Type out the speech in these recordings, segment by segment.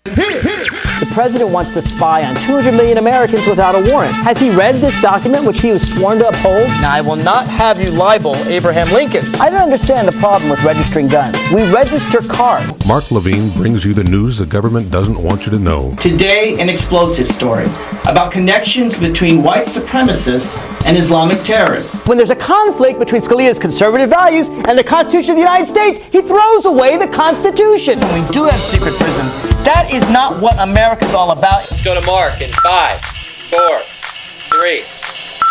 The president wants to spy on 200 million Americans without a warrant. Has he read this document, which he was sworn to uphold? Now, I will not have you libel Abraham Lincoln. I don't understand the problem with registering guns. We register cars. Mark Levine brings you the news the government doesn't want you to know. Today, an explosive story about connections between white supremacists and Islamic terrorists. When there's a conflict between Scalia's conservative values and the Constitution of the United States, he throws away the Constitution. When we do have secret prisons, that is not what America's all about. Let's go to Mark in 5, 4, 3,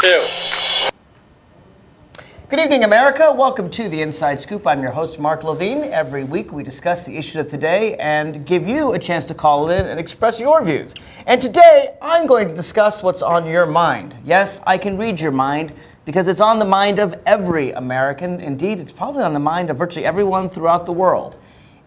2. Good evening, America. Welcome to The Inside Scoop. I'm your host, Mark Levine. Every week we discuss the issues of today and give you a chance to call in and express your views. And today I'm going to discuss what's on your mind. Yes, I can read your mind because it's on the mind of every American. Indeed, it's probably on the mind of virtually everyone throughout the world.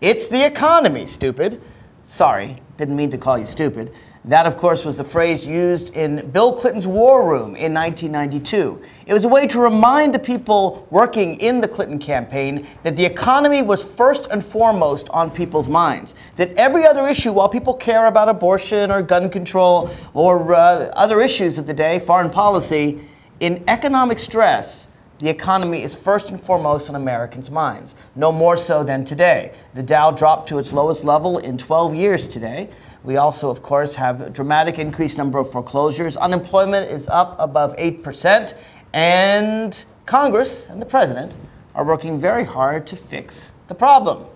It's the economy, stupid. Sorry, didn't mean to call you stupid. That, of course, was the phrase used in Bill Clinton's war room in 1992. It was a way to remind the people working in the Clinton campaign that the economy was first and foremost on people's minds. That every other issue, while people care about abortion or gun control or other issues of the day, foreign policy, in economic stress, the economy is first and foremost on Americans' minds, no more so than today. The Dow dropped to its lowest level in 12 years today. We also, of course, have a dramatic increased number of foreclosures. Unemployment is up above 8%, and Congress and the president are working very hard to fix the problem.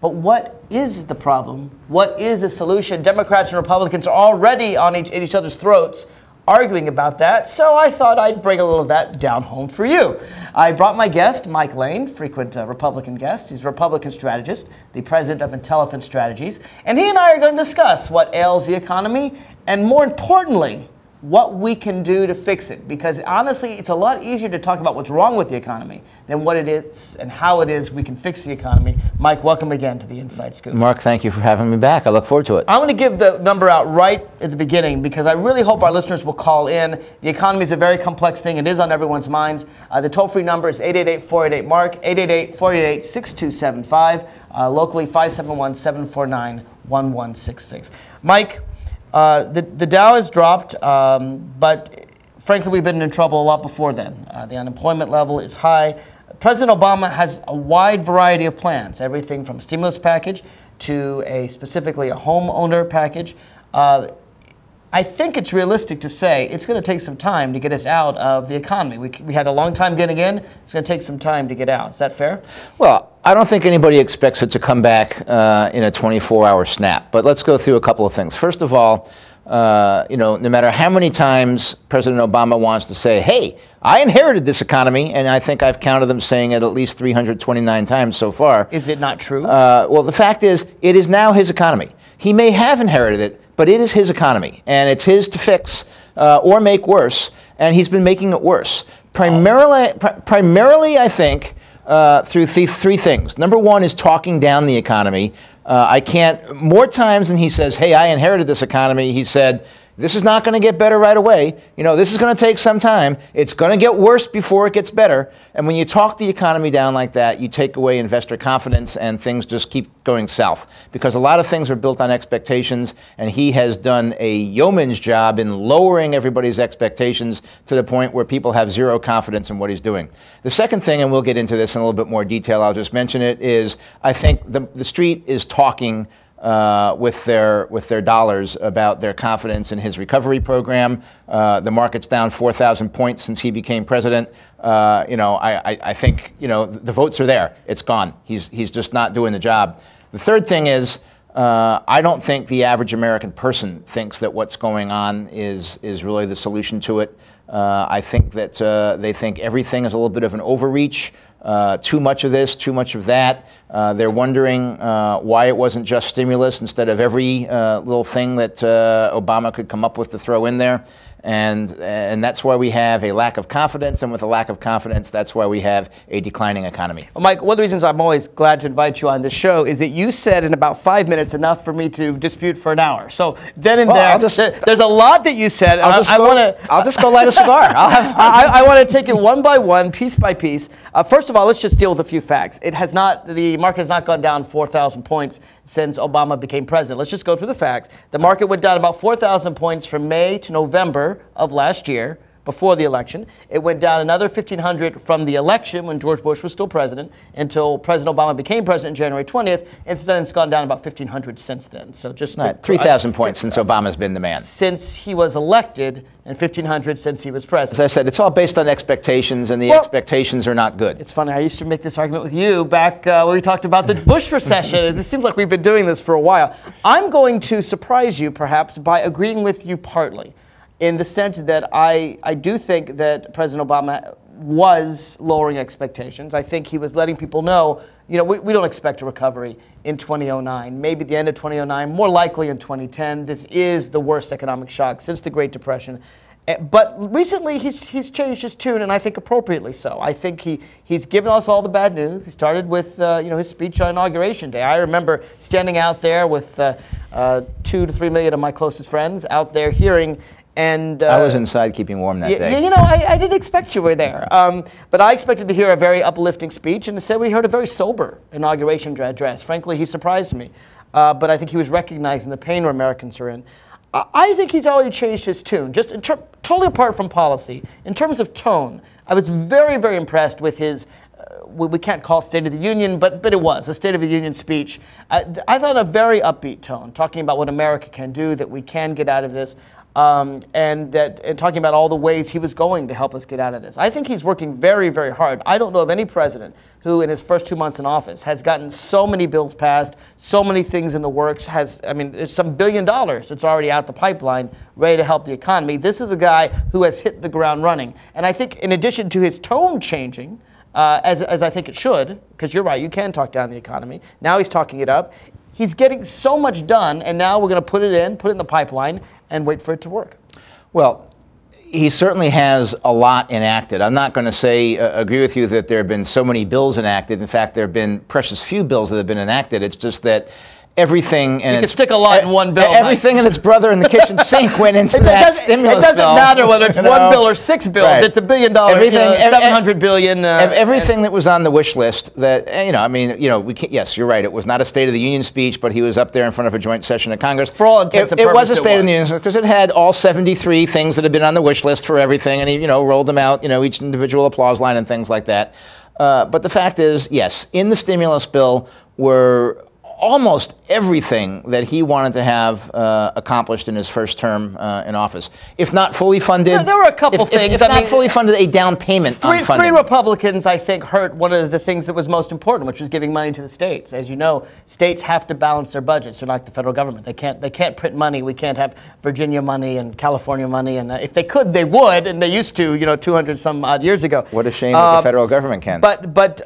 But what is the problem? What is the solution? Democrats and Republicans are already on each other's throats arguing about that, so I thought I'd bring a little of that down home for you. I brought my guest, Mike Lane, frequent Republican guest. He's a Republican strategist, the president of Intelephant Strategies, and he and I are going to discuss what ails the economy and, more importantly, what we can do to fix it. Because honestly, it's a lot easier to talk about what's wrong with the economy than what it is and how it is we can fix the economy. Mike, welcome again to the Inside Scoop. Mark, thank you for having me back. I look forward to it. I'm going to give the number out right at the beginning because I really hope our listeners will call in. The economy is a very complex thing. It is on everyone's minds. The toll-free number is 888-488-MARK, 888-488-6275, locally 571-749-1166. Mike, the Dow has dropped, but frankly, we've been in trouble a lot before then. The unemployment level is high. President Obama has a wide variety of plans, everything from a stimulus package to specifically a homeowner package. I think it's realistic to say it's going to take some time to get us out of the economy. We had a long time getting in. It's going to take some time to get out. Is that fair? Well, I don't think anybody expects it to come back in a 24-hour snap. But let's go through a couple of things. First of all, no matter how many times President Obama wants to say, hey, I inherited this economy, and I think I've counted them saying it at least 329 times so far. Is it not true? Well, the fact is, it is now his economy. He may have inherited it, but it is his economy, and it's his to fix or make worse, and he's been making it worse. Primarily, I think, through three things. Number one is talking down the economy. More times than he says, hey, I inherited this economy, he said, this is not going to get better right away. This is going to take some time. It's going to get worse before it gets better. And when you talk the economy down like that, you take away investor confidence and things just keep going south. Because a lot of things are built on expectations, and he has done a yeoman's job in lowering everybody's expectations to the point where people have zero confidence in what he's doing. The second thing, and we'll get into this in a little bit more detail, I'll just mention it, is I think the street is talking with their dollars about their confidence in his recovery program. The market's down 4,000 points since he became president. I think the votes are there. It's gone. He's just not doing the job. The third thing is I don't think the average American person thinks that what's going on is really the solution to it. I think that they think everything is a little bit of an overreach. Too much of this, too much of that. They're wondering why it wasn't just stimulus instead of every little thing that Obama could come up with to throw in there. And that's why we have a lack of confidence, and with a lack of confidence, that's why we have a declining economy. Well, Mike, one of the reasons I'm always glad to invite you on this show is that you said in about 5 minutes enough for me to dispute for an hour. So then and there, there's a lot that you said. I'll just go light a cigar. I want to take it one by one, piece by piece. First of all, let's just deal with a few facts. It has not, the market has not gone down 4,000 points since Obama became president. Let's just go through the facts. The market went down about 4,000 points from May to November of last year, before the election. It went down another 1,500 from the election when George Bush was still president until President Obama became president January 20th, and then it's gone down about 1,500 since then. So just 3,000 points since Obama's been the man. Since he was elected, and 1,500 since he was president. As I said, it's all based on expectations, and the expectations are not good. It's funny, I used to make this argument with you back when we talked about the Bush recession. It seems like we've been doing this for a while. I'm going to surprise you, perhaps, by agreeing with you partly, in the sense that I do think that President Obama was lowering expectations. I think he was letting people know, we don't expect a recovery in 2009, maybe the end of 2009, more likely in 2010. This is the worst economic shock since the Great Depression. But recently, he's changed his tune, and I think appropriately so. I think he's given us all the bad news. He started with his speech on Inauguration Day. I remember standing out there with 2 to 3 million of my closest friends out there hearing. And I was inside keeping warm that day. I didn't expect you were there. But I expected to hear a very uplifting speech, and instead we heard a very sober inauguration address. Frankly, he surprised me. But I think he was recognizing the pain where Americans are in. I think he's already changed his tune, just totally apart from policy. In terms of tone, I was very, very impressed with his, we can't call State of the Union, but it was a State of the Union speech. I thought a very upbeat tone, talking about what America can do, that we can get out of this. And talking about all the ways he was going to help us get out of this. I think he's working very, very hard. I don't know of any president who in his first 2 months in office has gotten so many bills passed, so many things in the works, there's some $1 billion that's already out the pipeline ready to help the economy. This is a guy who has hit the ground running. And I think in addition to his tone changing, as I think it should, because you're right, you can talk down the economy. Now he's talking it up. He's getting so much done, and now we're going to put it in the pipeline, and wait for it to work. Well, he certainly has a lot enacted. I'm not going to agree with you that there have been so many bills enacted. In fact, there have been precious few bills that have been enacted. It's just that everything and you can stick a lot in one bill. Everything and its brother in the kitchen sink went into that stimulus bill. It doesn't matter whether it's one bill or 6 bills. Right. It's $1 billion. Everything, $700 billion. Everything that was on the wish list. That we can't, yes, you're right. It was not a State of the Union speech, but he was up there in front of a joint session of Congress. For all intents and purposes, it was a State of the Union because it had all 73 things that had been on the wish list for everything, and he rolled them out. Each individual applause line and things like that. But the fact is, yes, in the stimulus bill were almost everything that he wanted to have accomplished in his first term in office. If not fully funded, there were a couple things. If not fully funded, a down payment on funding. 3 Republicans, I think, hurt one of the things that was most important, which was giving money to the states. As you know, states have to balance their budgets. They're like the federal government. They can't print money. We can't have Virginia money and California money. And if they could, they would. And they used to, 200 some odd years ago. What a shame that the federal government can. But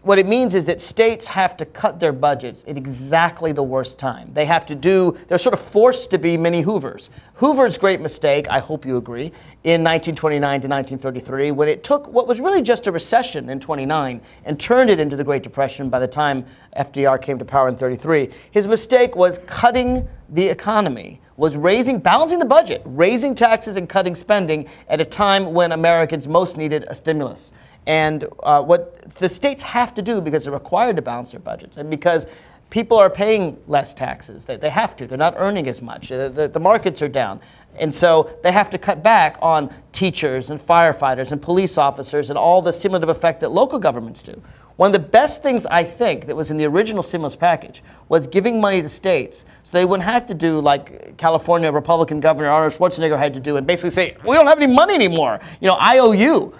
what it means is that states have to cut their budgets at exactly the worst time. They're sort of forced to be mini Hoovers. Hoover's great mistake, I hope you agree, in 1929 to 1933, when it took what was really just a recession in 29 and turned it into the Great Depression by the time FDR came to power in 33. His mistake was cutting the economy, was balancing the budget, raising taxes and cutting spending at a time when Americans most needed a stimulus. And what the states have to do, because they're required to balance their budgets, and because people are paying less taxes, they have to. They're not earning as much. The markets are down. And so they have to cut back on teachers and firefighters and police officers and all the stimulative effect that local governments do. One of the best things, I think, that was in the original stimulus package was giving money to states so they wouldn't have to do like California Republican Governor Arnold Schwarzenegger had to do and basically say, we don't have any money anymore. I owe you.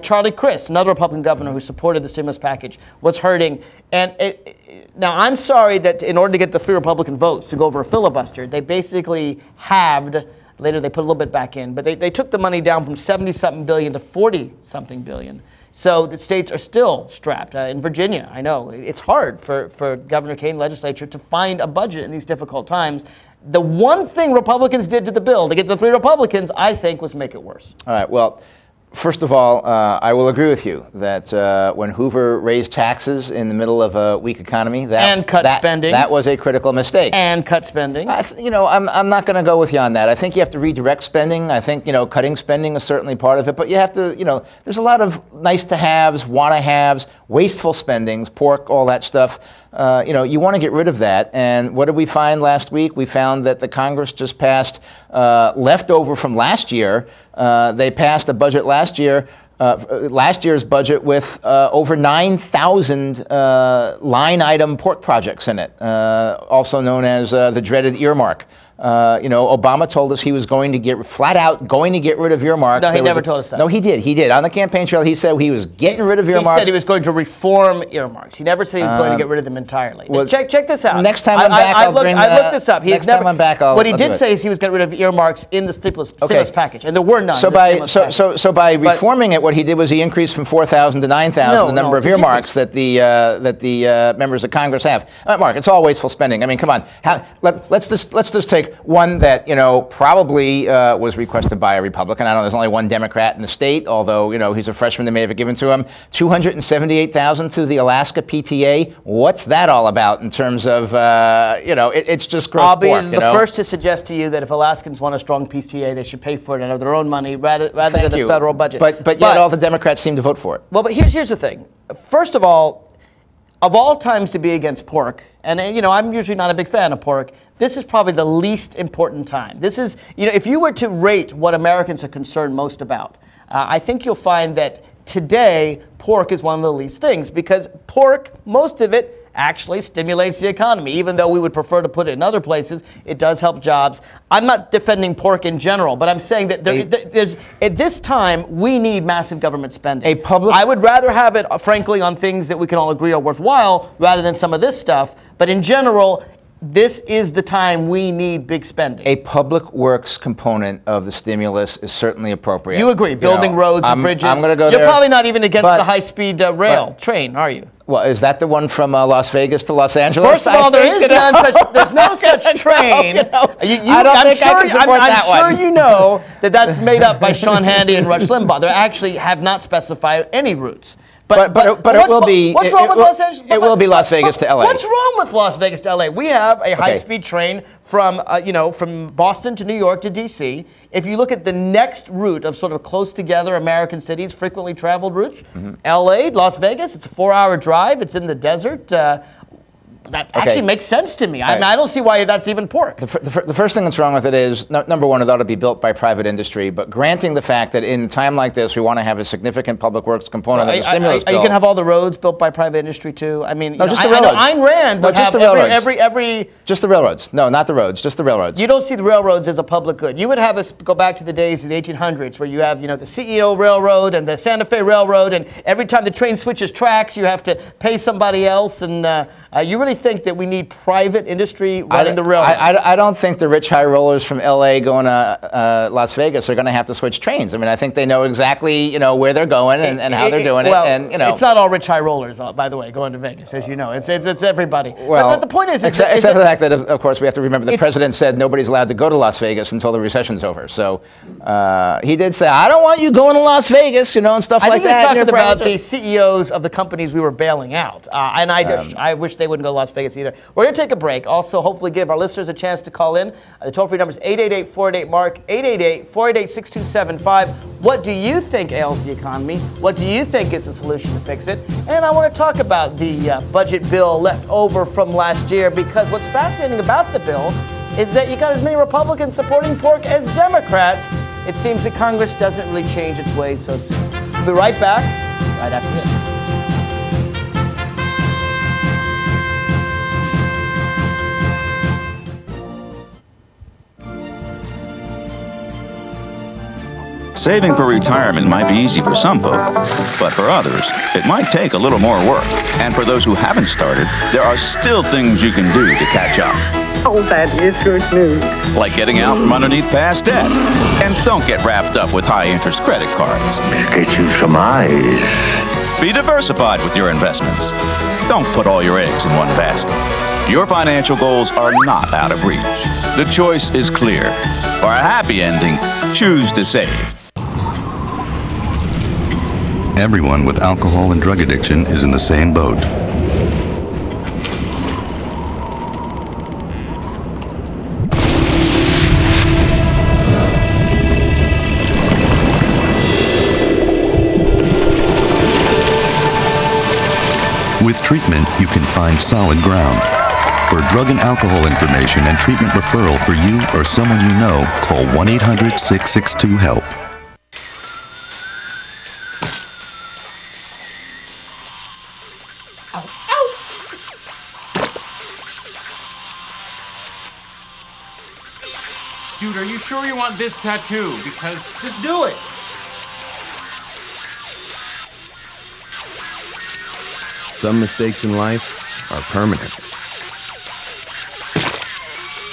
Charlie Crist, another Republican governor who supported the stimulus package, was hurting. And now I'm sorry that in order to get the 3 Republican votes to go over a filibuster, they basically halved. Later they put a little bit back in, but they took the money down from 70-something billion to 40-something billion. So the states are still strapped. In Virginia, I know, it's hard for Governor Kane legislature to find a budget in these difficult times. The one thing Republicans did to the bill to get the 3 Republicans, I think, was make it worse. All right, well, First of all, I will agree with you that when Hoover raised taxes in the middle of a weak economy, and cut spending, that was a critical mistake. And cut spending. I'm not going to go with you on that. I think you have to redirect spending. I think cutting spending is certainly part of it, but you have to there's a lot of nice to haves, want to haves, wasteful spendings, pork, all that stuff. You want to get rid of that. And what did we find last week? We found that the Congress just passed leftover from last year. They passed a budget last year, last year's budget with over 9,000 line item pork projects in it, also known as the dreaded earmark. Obama told us he was going to get rid of earmarks. No, he never told us that. No, he did. He did. On the campaign trail, he said he was getting rid of earmarks. He said he was going to reform earmarks. He never said he was going to get rid of them entirely. Well, check this out. Next time I'm back, I'll bring. I looked this up. Time I'm back, what he did say is he was getting rid of earmarks in the stimulus package, and there were none. So by reforming it, what he did was he increased from 4,000 to 9,000 the number of earmarks that the members of Congress have. Mark, it's all wasteful spending. I mean, come on. Let's just take one that probably was requested by a Republican. I don't know. There's only one Democrat in the state, although he's a freshman. They may have given to him $278,000 to the Alaska PTA. What's that all about in terms of it's just gross pork. I'll be the first to suggest to you that if Alaskans want a strong PTA, they should pay for it out of their own money rather than the federal budget. But yet all the Democrats seem to vote for it. Well, but here's the thing. First of all times to be against pork, and I'm usually not a big fan of pork, this is probably the least important time. This is, if you were to rate what Americans are concerned most about, I think you'll find that today pork is one of the least things, because pork, most of it, actually stimulates the economy. Even though we would prefer to put it in other places, it does help jobs. I'm not defending pork in general, but I'm saying that there's at this time we need massive government spending. I would rather have it, frankly, on things that we can all agree are worthwhile rather than some of this stuff. But in general, this is the time we need big spending. A public works component of the stimulus is certainly appropriate. You agree, building roads and bridges. I'm going to go You're probably not even against the high-speed train, are you? Well, is that the one from Las Vegas to Los Angeles? First of all, there's no such train. I'm sure you know that's made up by Sean Hannity and Rush Limbaugh. They actually have not specified any routes. But it will be. What's wrong with Los Angeles? It will be Las Vegas to LA. What's wrong with Las Vegas to LA? We have a high-speed train from Boston to New York to D.C. If you look at the next route of sort of close together American cities, frequently traveled routes, LA, Las Vegas, it's a 4-hour drive. It's in the desert. That actually makes sense to me. I don't see why that's even pork. The first thing that's wrong with it is, number one, it ought to be built by private industry. But granting the fact that in a time like this, we want to have a significant public works component of the stimulus bill. Are you going to have all the roads built by private industry too? I mean, just the railroads. I know Ayn Rand would have every. Just the railroads. No, not the roads. Just the railroads. You don't see the railroads as a public good. You would have us go back to the days of the 1800s where you have, the CEO Railroad and the Santa Fe Railroad, and every time the train switches tracks, you have to pay somebody else. And you really think that we need private industry running the railroads? I don't think the rich high rollers from LA going to Las Vegas are going to have to switch trains. I mean, I think they know exactly, where they're going and how they're doing it. And it's not all rich high rollers, by the way, going to Vegas, as you know. It's everybody. Well, but the point is, except for the fact that, of course, we have to remember the president said nobody's allowed to go to Las Vegas until the recession's over. So he did say, I don't want you going to Las Vegas, and stuff like that. I think he's talking about the CEOs of the companies we were bailing out. And I wish they wouldn't go to Las Vegas either. We're going to take a break. Also, hopefully give our listeners a chance to call in. The toll-free number is 888-488-MARK, 888-488-6275. What do you think ails the economy? What do you think is the solution to fix it? And I want to talk about the budget bill left over from last year, because what's fascinating about the bill is that you got as many Republicans supporting pork as Democrats. It seems that Congress doesn't really change its ways so soon. We'll be right back right after this. Saving for retirement might be easy for some folk, but for others, it might take a little more work. And for those who haven't started, there are still things you can do to catch up. Oh, that is good news. Like getting out from underneath past debt. And don't get wrapped up with high-interest credit cards. Get you some eyes. Be diversified with your investments. Don't put all your eggs in one basket. Your financial goals are not out of reach. The choice is clear. For a happy ending, choose to save. Everyone with alcohol and drug addiction is in the same boat. With treatment, you can find solid ground. For drug and alcohol information and treatment referral for you or someone you know, call 1-800-662-HELP. Dude, are you sure you want this tattoo? Because just do it. Some mistakes in life are permanent.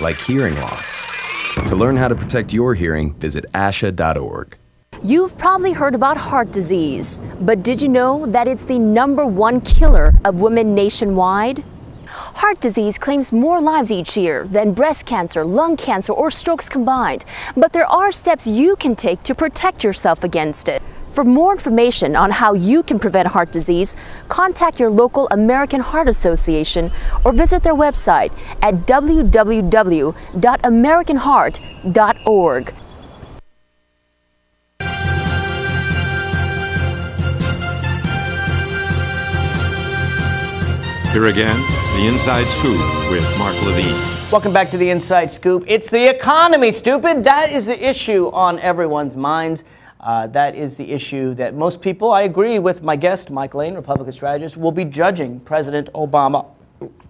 Like hearing loss. To learn how to protect your hearing, visit asha.org. You've probably heard about heart disease, but did you know that it's the #1 killer of women nationwide? Heart disease claims more lives each year than breast cancer, lung cancer, or strokes combined. But there are steps you can take to protect yourself against it. For more information on how you can prevent heart disease, contact your local American Heart Association or visit their website at www.americanheart.org. Here again, the Inside Scoop with Mark Levine. Welcome back to the Inside Scoop. It's the economy, stupid. That is the issue on everyone's minds. That is the issue that most people, I agree with my guest, Mike Lane, Republican strategist, will be judging President Obama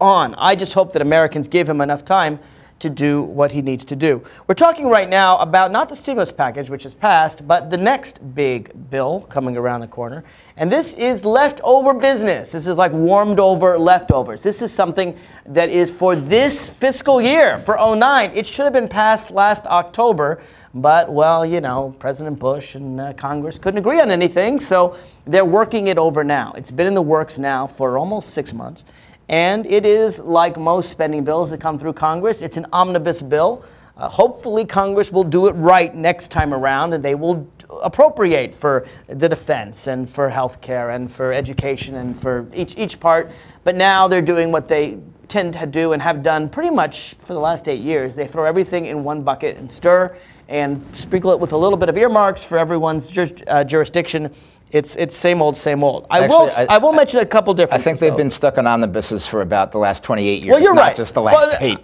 on. I just hope that Americans give him enough time to do what he needs to do. We're talking right now about not the stimulus package, which is passed, but the next big bill coming around the corner. And this is leftover business. This is like warmed over leftovers. This is something that is for this fiscal year, for '09. It should have been passed last October. But, well, you know, President Bush and Congress couldn't agree on anything, so they're working it over now. It's been in the works now for almost 6 months. And it is like most spending bills that come through Congress. It's an omnibus bill. Hopefully Congress will do it right next time around, and they will appropriate for the defense and for health care and for education and for each part. But now they're doing what they tend to do and have done pretty much for the last 8 years. They throw everything in one bucket and stir and sprinkle it with a little bit of earmarks for everyone's jurisdiction. It's same old, same old. I will mention a couple differences. I think they've been stuck on omnibuses for about the last 28 years. Well, you're not right. Just the last 8.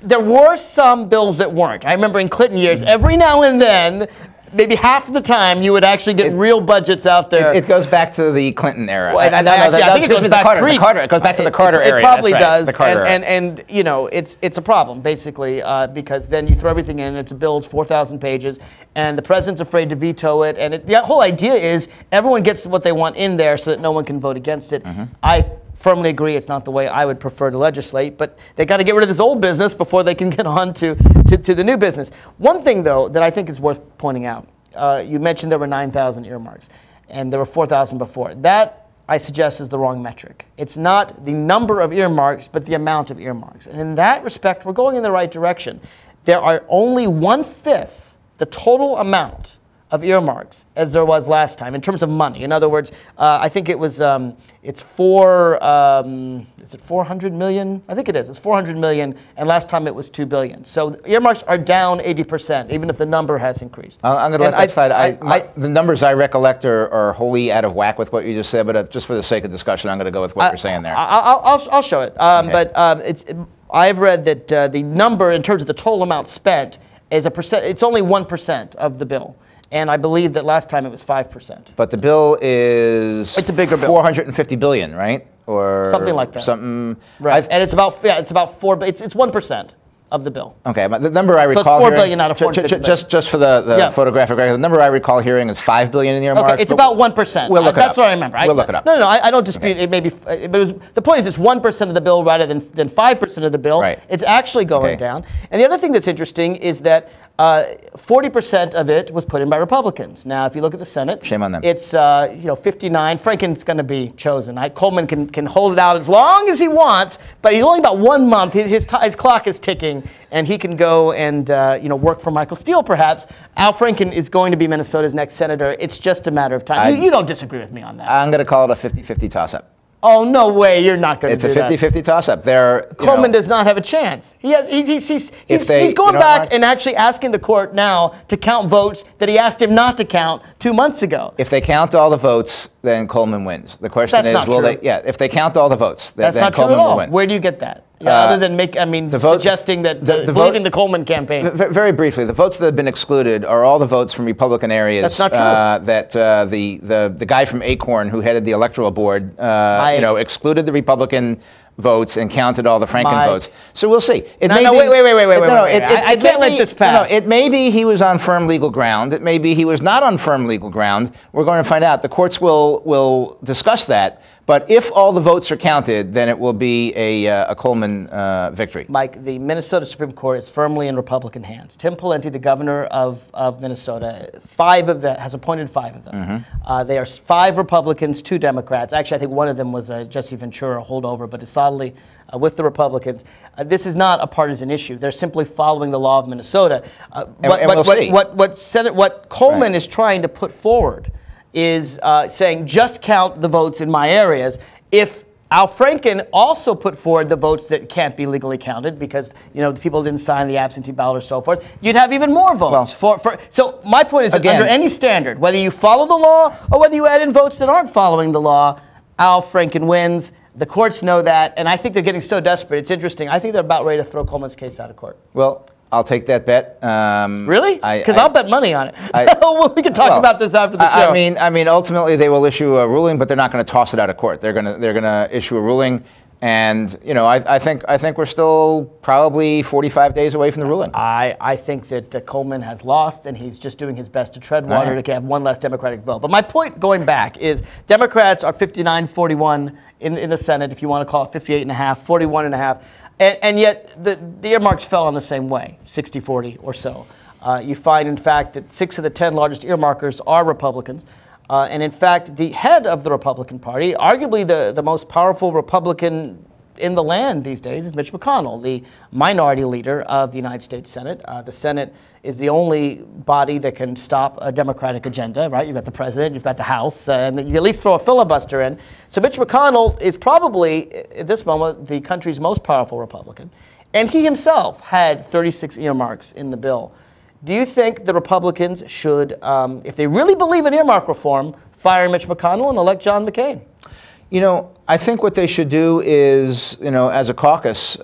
There were some bills that weren't. I remember in Clinton years, every now and then, maybe half the time, you would actually get real budgets out there. It goes back to the Clinton era. Well, I think it goes back It goes back to the Carter era. It probably does. And you know, it's a problem, basically, because then you throw everything in, it's a bill, it's 4,000 pages, and the president's afraid to veto it. And the whole idea is everyone gets what they want in there so that no one can vote against it. I firmly agree it's not the way I would prefer to legislate, but they got to get rid of this old business before they can get on to the new business. One thing, though, that I think is worth pointing out, you mentioned there were 9,000 earmarks, and there were 4,000 before. That, I suggest, is the wrong metric. It's not the number of earmarks, but the amount of earmarks. And in that respect, we're going in the right direction. There are only 1/5 the total amount of earmarks as there was last time in terms of money. In other words, I think it was is it 400 million? I think it is. It's 400 million, and last time it was 2 billion. So earmarks are down 80%, even if the number has increased. I'm going to let that slide. The numbers I recollect are wholly out of whack with what you just said, but just for the sake of discussion, I'm going to go with what you're saying there. I'll show it. Okay. But I've read that the number in terms of the total amount spent is it's only 1% of the bill. And I believe that last time it was 5%. But the bill is it's a bigger bill. 450 billion, right? Or something like that. Something right. And it's about 4. It's 1% of the bill. Okay, but the number I recall so it's 4 billion out of 450 billion. Just for the photographic record, the number I recall hearing is 5 billion in the earmarks. Okay, it's about 1%. We'll look it up. That's what I remember. We'll look it up. No, I don't dispute it. Maybe, but the point is, it's 1% of the bill rather than 5% of the bill. Right. It's actually going down. And the other thing that's interesting is that 40% of it was put in by Republicans. Now, if you look at the Senate, shame on them. It's 59. Franken's going to be chosen. Coleman can hold it out as long as he wants, but he's only about 1 month. His clock is ticking and he can go and work for Michael Steele, perhaps. Al Franken is going to be Minnesota's next senator. It's just a matter of time. You don't disagree with me on that. I'm going to call it a 50-50 toss-up. Oh, no way, you're not going to do that. It's a 50-50 toss-up. Coleman does not have a chance. He's going back and actually asking the court now to count votes that he asked him not to count 2 months ago. If they count all the votes, then Coleman wins. The question is, will they? Yeah, if they count all the votes, then Coleman will win. Where do you get that? Other than suggesting that believing the Coleman campaign. Very briefly, the votes that have been excluded are all the votes from Republican areas. That's not true. The guy from Acorn who headed the electoral board, excluded the Republican votes and counted all the Franken votes. So we'll see. Wait. I can't let this pass. It may be he was on firm legal ground. It may be he was not on firm legal ground. We're going to find out. The courts will discuss that. But if all the votes are counted, then it will be a Coleman victory. Mike, the Minnesota Supreme Court is firmly in Republican hands. Tim Pawlenty, the governor of Minnesota, has appointed 5 of them. Mm-hmm. They are 5 Republicans, 2 Democrats. Actually, I think one of them was Jesse Ventura, a holdover, but it's solidly with the Republicans. This is not a partisan issue. They're simply following the law of Minnesota. What Coleman is trying to put forward is saying just count the votes in my areas. If Al Franken also put forward the votes that can't be legally counted because the people didn't sign the absentee ballot or so forth, you'd have even more votes. So my point is that under any standard, whether you follow the law or whether you add in votes that aren't following the law, Al Franken wins. The courts know that, and I think they're getting so desperate. It's interesting. I think they're about ready to throw Coleman's case out of court. Well, I'll take that bet. Really? Because I'll bet money on it. We can talk about this after the show. I mean, ultimately they will issue a ruling, but they're not going to toss it out of court. They're going to issue a ruling, and I think we're still probably 45 days away from the ruling. I think that Coleman has lost, and he's just doing his best to tread water to have one less Democratic vote. But my point going back is Democrats are 59-41 in the Senate, if you want to call it 58.5, 41.5. And yet the earmarks fell on the same way, 60-40 or so. You find, in fact, that 6 of the 10 largest earmarkers are Republicans. And in fact, the head of the Republican Party, arguably the most powerful Republican in the land these days, is Mitch McConnell, the minority leader of the United States Senate. The Senate is the only body that can stop a Democratic agenda, right? You've got the president, you've got the House, and you at least throw a filibuster in. So Mitch McConnell is probably, at this moment, the country's most powerful Republican. And he himself had 36 earmarks in the bill. Do you think the Republicans should, if they really believe in earmark reform, fire Mitch McConnell and elect John McCain? I think what they should do is, as a caucus,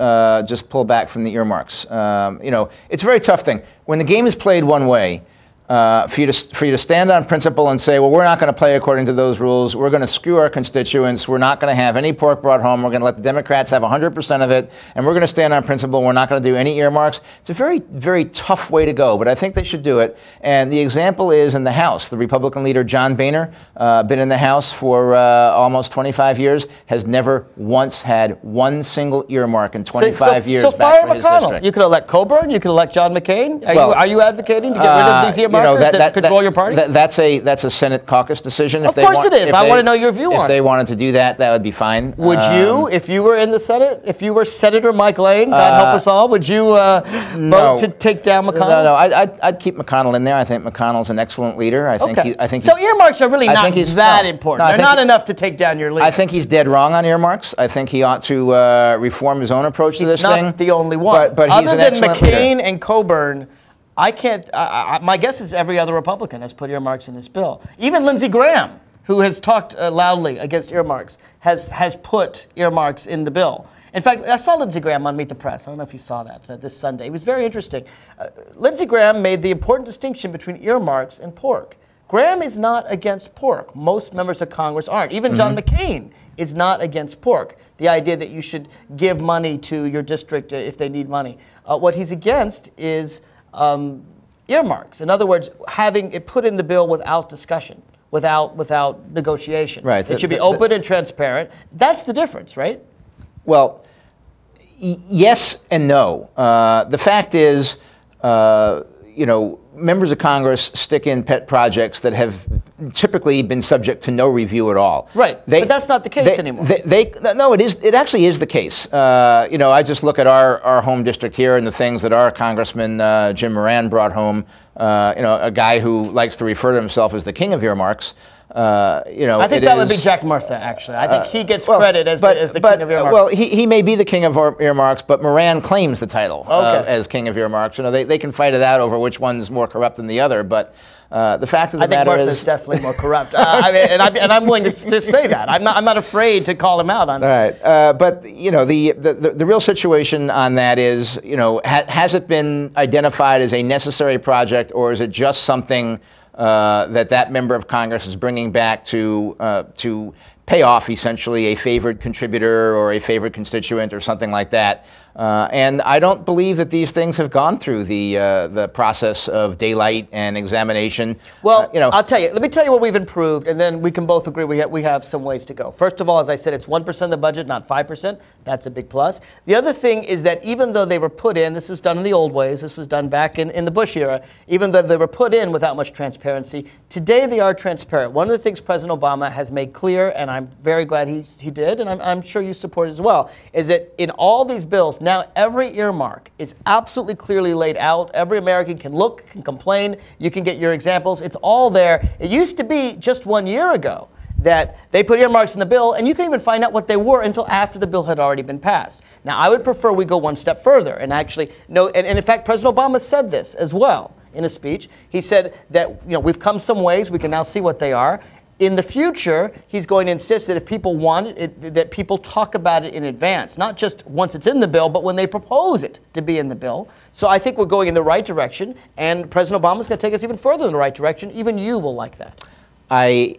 just pull back from the earmarks. It's a very tough thing. When the game is played one way, for you to stand on principle and say, well, we're not going to play according to those rules. We're going to screw our constituents. We're not going to have any pork brought home. We're going to let the Democrats have 100% of it. And we're going to stand on principle. We're not going to do any earmarks. It's a very, very tough way to go, but I think they should do it. And the example is in the House. The Republican leader, John Boehner, been in the House for almost 25 years, has never once had one single earmark in 25 years back for his district. You could elect Coburn. You could elect John McCain. Are you advocating to get rid of these earmarks? That control your party? That's a Senate caucus decision. Of course it is. I want to know your view on it. If they wanted to do that, that would be fine. Would you, if you were in the Senate, if you were Senator Mike Lane, God help us all, would you vote to take down McConnell? No, I'd keep McConnell in there. I think McConnell's an excellent leader. I think so earmarks are really not that important. They're not enough to take down your leader. I think he's dead wrong on earmarks. I think he ought to reform his own approach to this thing. He's not the only one. But he's an excellent leader. Other than McCain and Coburn, I can't. My guess is every other Republican has put earmarks in this bill. Even Lindsey Graham, who has talked loudly against earmarks, has put earmarks in the bill. In fact, I saw Lindsey Graham on Meet the Press. I don't know if you saw that this Sunday. It was very interesting. Lindsey Graham made the important distinction between earmarks and pork. Graham is not against pork. Most members of Congress aren't. Even John McCain is not against pork. The idea that you should give money to your district if they need money. What he's against is earmarks. In other words, having it put in the bill without discussion, without negotiation. Right. It should be open and transparent. That's the difference, right? Well, yes and no. The fact is, members of Congress stick in pet projects that have typically been subject to no review at all. Right, but that's not the case anymore. No, it is. It actually is the case. You know, I just look at our home district here and the things that our Congressman Jim Moran brought home. You know, a guy who likes to refer to himself as the king of earmarks. You know, I think that would be Jack Murtha, actually. I think he gets credit as the king of earmarks. Well, he may be the king of earmarks, but Moran claims the title as king of earmarks. You know, they can fight it out over which one's more corrupt than the other, but the fact of the matter is, Murtha's definitely more corrupt. I mean, and I'm willing to say that. I'm not afraid to call him out on that. All right, but you know, the real situation on that is, you know, has it been identified as a necessary project, or is it just something that member of Congress is bringing back to pay off essentially a favored contributor or a favored constituent or something like that? And I don't believe that these things have gone through the process of daylight and examination. Well, you know, I'll tell you. Let me tell you what we've improved, and then we can both agree we have some ways to go. First of all, as I said, it's 1% of the budget, not 5%. That's a big plus. The other thing is that even though they were put in, this was done in the old ways, this was done back in the Bush era, even though they were put in without much transparency, today they are transparent. One of the things President Obama has made clear, and I'm very glad he did, and I'm sure you support it as well, is that in all these bills, now every earmark is absolutely clearly laid out. Every American can look, can complain. You can get your examples. It's all there. It used to be just 1 year ago that they put earmarks in the bill, and you couldn't even find out what they were until after the bill had already been passed. Now, I would prefer we go one step further and actually know, and in fact, President Obama said this as well in a speech. He said that, you know, we've come some ways. We can now see what they are. In the future, he's going to insist that if people want it, that people talk about it in advance, not just once it's in the bill, but when they propose it to be in the bill. So I think we're going in the right direction, and President Obama's going to take us even further in the right direction. Even you will like that. I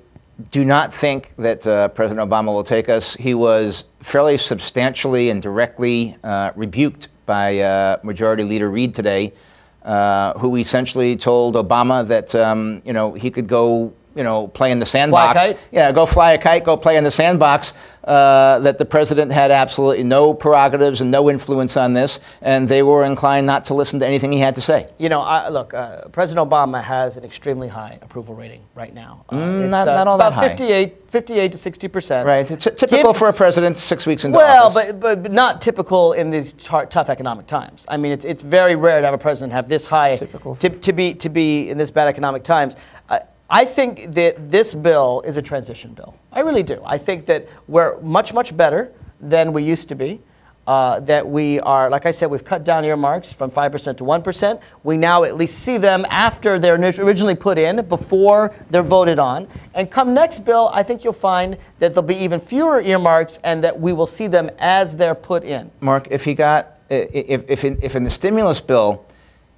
do not think that President Obama will take us. He was fairly substantially and directly rebuked by Majority Leader Reid today, who essentially told Obama that you know, he could go, you know, play in the sandbox. Fly a kite? Yeah, go fly a kite, go play in the sandbox. That the president had absolutely no prerogatives and no influence on this, and they were inclined not to listen to anything he had to say. You know, look, President Obama has an extremely high approval rating right now. Not all that high. 58 to 60%. Right, it's typical for a president 6 weeks into office. Well, but not typical in these tough economic times. I mean, it's very rare to have a president have this high to be in this bad economic times. I think that this bill is a transition bill. I really do. I think that we're much, much better than we used to be. That we are, like I said, we've cut down earmarks from 5% to 1%. We now at least see them after they're originally put in, before they're voted on. And come next bill, I think you'll find that there'll be even fewer earmarks and that we will see them as they're put in. Mark, if in the stimulus bill,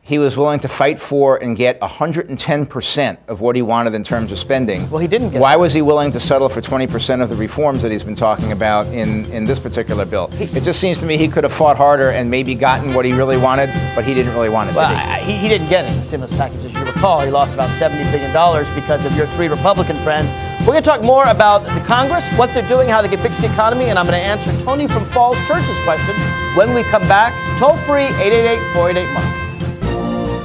he was willing to fight for and get 110% of what he wanted in terms of spending. Well, he didn't get Why was he willing to settle for 20% of the reforms that he's been talking about in this particular bill? It just seems to me he could have fought harder and maybe gotten what he really wanted, but he didn't really want it. Well, he didn't get it in the stimulus package, as you recall. He lost about $70 billion because of your three Republican friends. We're going to talk more about the Congress, what they're doing, how they can fix the economy, and I'm going to answer Tony from Falls Church's question when we come back. Toll free, 888-488-MARK.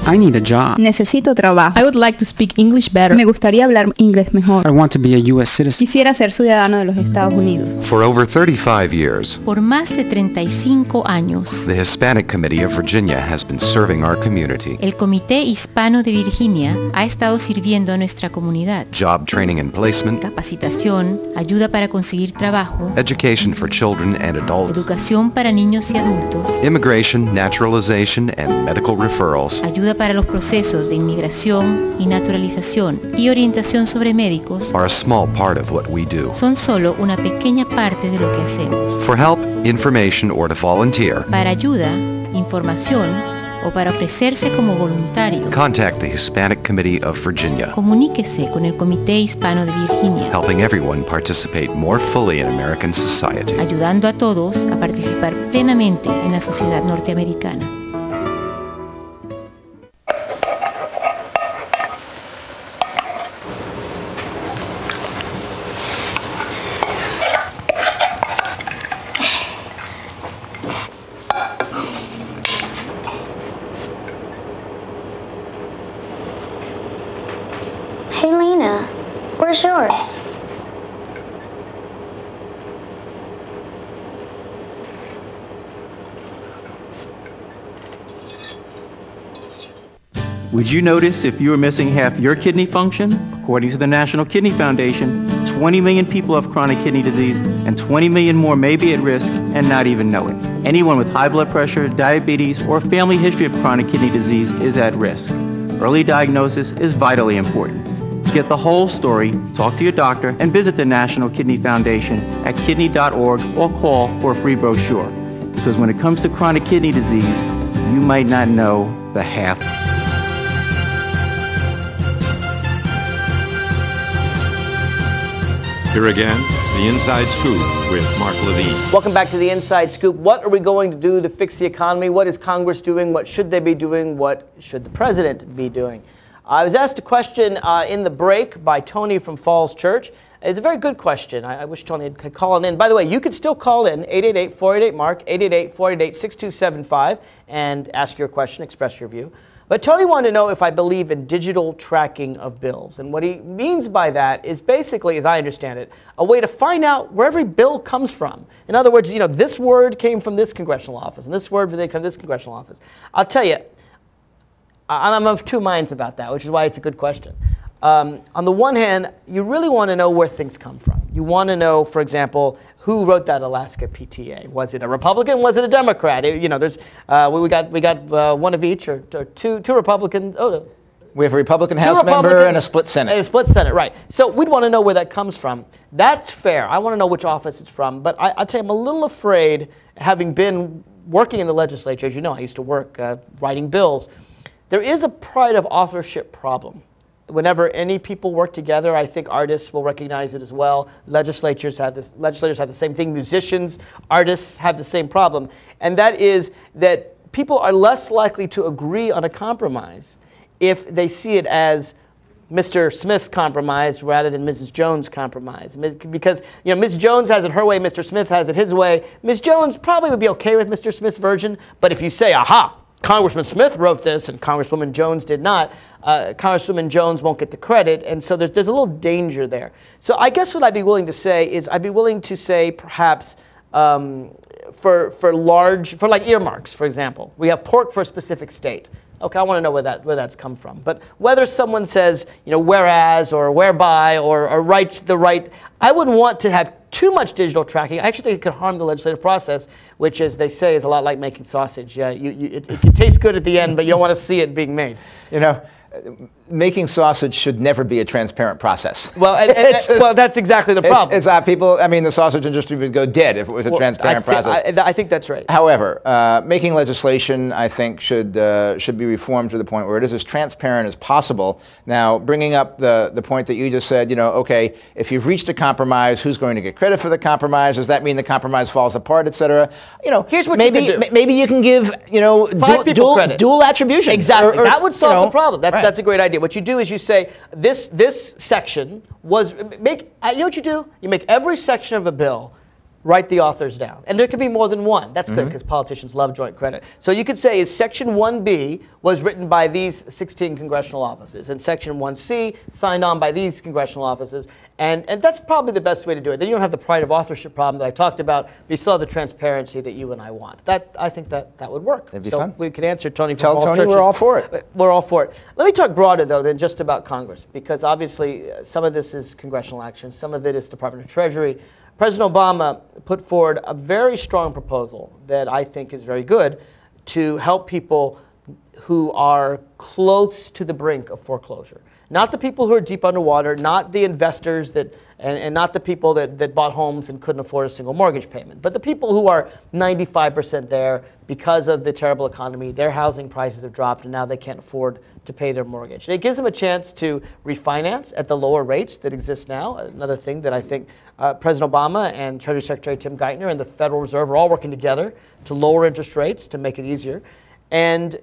I need a job. Necesito trabajo. I would like to speak English better. Me gustaría hablar inglés mejor. I want to be a U.S. citizen. Quisiera ser ciudadano de los Estados Unidos. For over 35 years, Por más de 35 años, the Hispanic Committee of Virginia has been serving our community. el Comité Hispano de Virginia ha estado sirviendo a nuestra comunidad. Job training and placement, Capacitación, ayuda para conseguir trabajo, education for children and adults, educación para niños y adultos, immigration, naturalization, and medical referrals ayuda para los procesos de inmigración y naturalización y orientación sobre médicos are a small part of what we do. son solo una pequeña parte de lo que hacemos. For help, information, or to volunteer, Para ayuda, información o para ofrecerse como voluntario, contact the Hispanic Committee of Virginia, comuníquese con el Comité Hispano de Virginia, helping everyone participate more fully in American society. ayudando a todos a participar plenamente en la sociedad norteamericana. Hey, Lena. is yours. Would you notice if you were missing half your kidney function? According to the National Kidney Foundation, 20 million people have chronic kidney disease, and 20 million more may be at risk and not even know it. Anyone with high blood pressure, diabetes, or family history of chronic kidney disease is at risk. Early diagnosis is vitally important. To get the whole story, talk to your doctor and visit the National Kidney Foundation at kidney.org or call for a free brochure. Because when it comes to chronic kidney disease, you might not know the half. Here again, the Inside Scoop with Mark Levine. Welcome back to the Inside Scoop. What are we going to do to fix the economy? What is Congress doing? What should they be doing? What should the president be doing? I was asked a question in the break by Tony from Falls Church. It's a very good question. I wish Tony could call in. By the way, you could still call in 888-488-MARK, 888-488-6275, and ask your question, express your view. But Tony wanted to know if I believe in digital tracking of bills. And what he means by that is basically, as I understand it, a way to find out where every bill comes from. In other words, you know, this word came from this congressional office, and this word came from this congressional office. I'll tell you, I'm of two minds about that, which is why it's a good question. On the one hand, you really want to know where things come from. You want to know, for example, who wrote that Alaska PTA? Was it a Republican? Was it a Democrat? You know, there's we got one of each, or two Republicans. Oh, we have a Republican House member and a split Senate. A split Senate, right? So we'd want to know where that comes from. That's fair. I want to know which office it's from. But I'll tell you, I'm a little afraid, having been working in the legislature. As you know, I used to work writing bills. There is a pride of authorship problem. Whenever any people work together, I think artists will recognize it as well. Legislators have the same thing. Musicians, artists have the same problem. And that is that people are less likely to agree on a compromise if they see it as Mr. Smith's compromise rather than Mrs. Jones' compromise. Because, you know, Ms. Jones has it her way, Mr. Smith has it his way. Ms. Jones probably would be okay with Mr. Smith's version, but if you say, aha, Congressman Smith wrote this and Congresswoman Jones did not, Congresswoman Jones won't get the credit, and so there's a little danger there. So I guess what I'd be willing to say is I'd be willing to say perhaps for like earmarks, for example. We have pork for a specific state. Okay, I want to know where that's come from. But whether someone says, you know, whereas or whereby or writes the right, I wouldn't want to have too much digital tracking. I actually think it could harm the legislative process, which, as they say, is a lot like making sausage. Yeah, it can taste good at the end, but you don't want to see it being made. You know, making sausage should never be a transparent process. Well, well, that's exactly the problem. It's people. I mean, the sausage industry would go dead if it was a transparent process. I think that's right. However, making legislation, I think, should be reformed to the point where it is as transparent as possible. Now, bringing up the point that you just said, you know, okay, if you've reached a compromise, who's going to get credit for the compromise? Does that mean the compromise falls apart, et cetera? You know, here's what maybe you can do. Maybe you can give, you know, dual attribution. Exactly. That would solve the problem. That's a great idea. What you do is you say this section was you know what you do? You make every section of a bill, write the authors down, and there could be more than one. That's good because politicians love joint credit. So you could say is section 1B was written by these 16 congressional offices, and section 1C signed on by these congressional offices, and that's probably the best way to do it. Then you don't have the pride of authorship problem that I talked about, but you still have the transparency that you and I want. I think that would work. It'd be fun. We can answer Tony from Tell Falls Tony Churches. we're all for it. We're all for it. Let me talk broader, though, than just about Congress, because obviously some of this is congressional action, some of it is Department of Treasury. President Obama put forward a very strong proposal that I think is very good to help people who are close to the brink of foreclosure. Not the people who are deep underwater, not the investors and not the people that bought homes and couldn't afford a single mortgage payment, but the people who are 95% there because of the terrible economy. Their housing prices have dropped and now they can't afford to pay their mortgage. And it gives them a chance to refinance at the lower rates that exist now. Another thing that I think President Obama and Treasury Secretary Tim Geithner and the Federal Reserve are all working together to lower interest rates to make it easier. And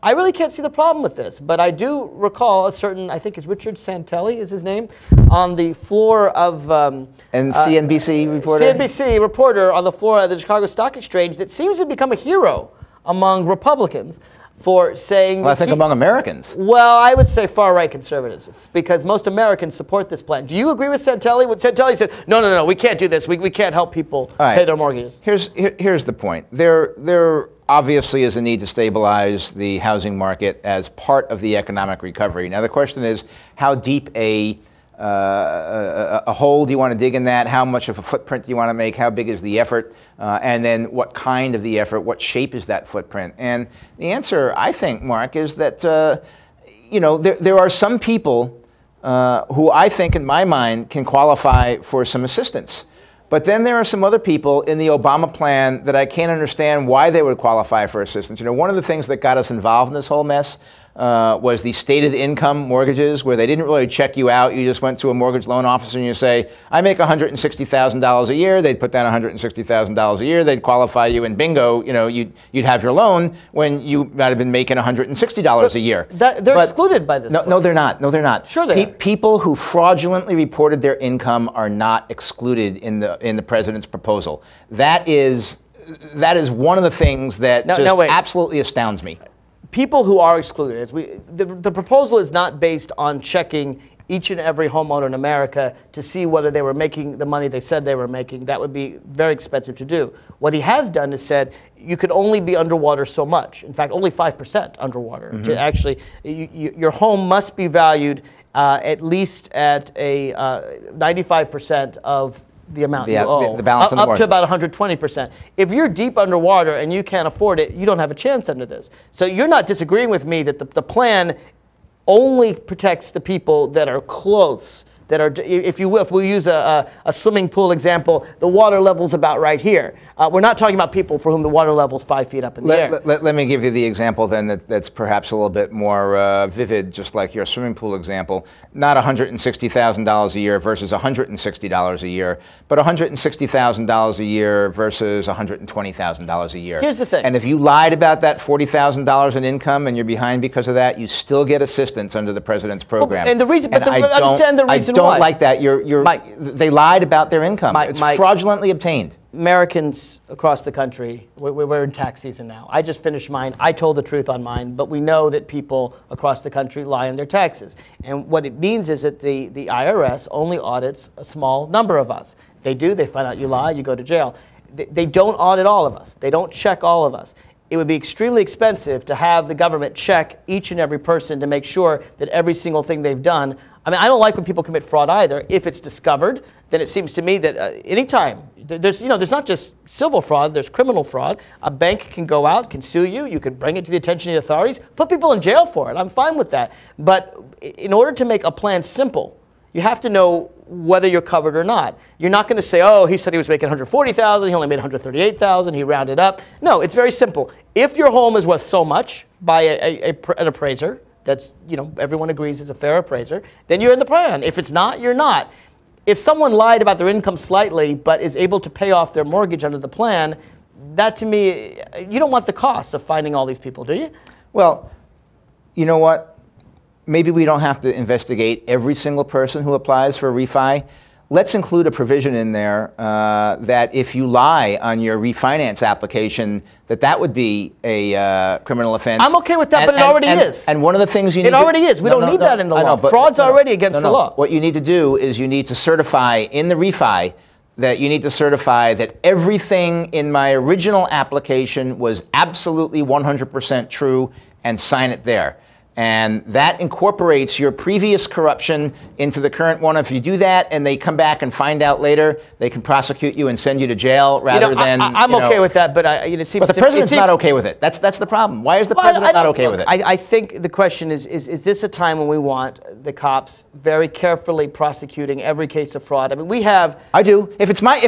I really can't see the problem with this, but I do recall a certain, I think it's Richard Santelli is his name, on the floor of... and CNBC reporter? CNBC reporter on the floor of the Chicago Stock Exchange that seems to become a hero among Republicans for saying... Well, I think among Americans. Well, I would say far-right conservatives, because most Americans support this plan. Do you agree with Santelli? When Santelli said, no, we can't do this. We can't help people pay their mortgages. Here's the point. There obviously is a need to stabilize the housing market as part of the economic recovery. Now, the question is, how deep a hole do you want to dig in that? How much of a footprint do you want to make? How big is the effort? And then what kind of the effort? What shape is that footprint? And the answer, I think, Mark, is that there are some people who I think, in my mind, can qualify for some assistance. But then there are some other people in the Obama plan that I can't understand why they would qualify for assistance. One of the things that got us involved in this whole mess was the stated income mortgages, where they didn't really check you out. You just went to a mortgage loan officer and you say, I make $160,000 a year. They'd put down $160,000 a year. They'd qualify you, and bingo, you'd have your loan when you might have been making $160 a year. They're excluded by this. No, they're not. No, they're not. Sure they are. People who fraudulently reported their income are not excluded in the president's proposal. That is one of the things that absolutely astounds me. People who are excluded, the proposal is not based on checking each and every homeowner in America to see whether they were making the money they said they were making. That would be very expensive to do. What he has done is said you could only be underwater so much. In fact, only 5% underwater. Mm-hmm. To actually, your home must be valued at least at a 95% of the amount you owe, the balance on the up to about 120%. If you're deep underwater and you can't afford it, you don't have a chance under this. So you're not disagreeing with me that the plan only protects the people that are close, that are, if you will, if we use a swimming pool example, the water level's about right here. We're not talking about people for whom the water level's 5 feet up in the air. Let me give you the example then that's perhaps a little bit more vivid, just like your swimming pool example. Not $160,000 a year versus $160 a year, but $160,000 a year versus $120,000 a year. Here's the thing. And if you lied about that $40,000 in income and you're behind because of that, you still get assistance under the president's program. And the reason, but understand the reason why. I don't like that. They lied about their income. It's fraudulently obtained. Americans across the country, we're in tax season now. I just finished mine. I told the truth on mine, but we know that people across the country lie on their taxes. And what it means is that the IRS only audits a small number of us. They do, they find out you lie, you go to jail. They don't audit all of us. They don't check all of us. It would be extremely expensive to have the government check each and every person to make sure that every single thing they've done. I mean, I don't like when people commit fraud either. If it's discovered, then it seems to me that anytime, there's not just civil fraud, there's criminal fraud. A bank can go out, can sue you, you can bring it to the attention of the authorities, put people in jail for it. I'm fine with that. But in order to make a plan simple, you have to know whether you're covered or not. You're not going to say, oh, he said he was making $140,000, he only made $138,000, he rounded up. No, it's very simple. If your home is worth so much by an appraiser, that's, everyone agrees is a fair appraiser, then you're in the plan. If it's not, you're not. If someone lied about their income slightly but is able to pay off their mortgage under the plan, that to me, you don't want the cost of finding all these people, do you? Well, you know what? Maybe we don't have to investigate every single person who applies for a refi. Let's include a provision in there that if you lie on your refinance application, that would be a criminal offense. I'm okay with that, but it already is. And one of the things you need to... It already is. We don't need that in the law. Fraud's already against the law. What you need to do is you need to certify in the refi that everything in my original application was absolutely 100% true, and sign it there. And that incorporates your previous corruption into the current one. If you do that and they come back and find out later, they can prosecute you and send you to jail rather than... I'm okay with that, but it seems... But the president's not okay with it. That's the problem. Why is the president not okay with it? I think the question is this a time when we want the cops very carefully prosecuting every case of fraud? I mean, we have... I do. If it's my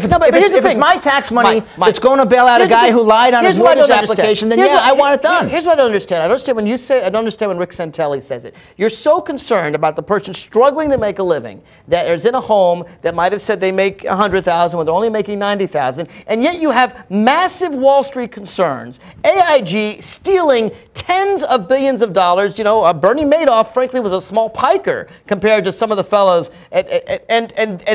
tax money that's going to bail out a guy who lied on his mortgage application, then I want it done. Here's what I don't understand. I don't understand when you say... I don't understand when Rick Santelli says it. You're so concerned about the person struggling to make a living that is in a home that might have said they make $100,000 when they're only making $90,000, and yet you have massive Wall Street concerns. AIG stealing tens of billions of dollars. Bernie Madoff, frankly, was a small piker compared to some of the fellows, and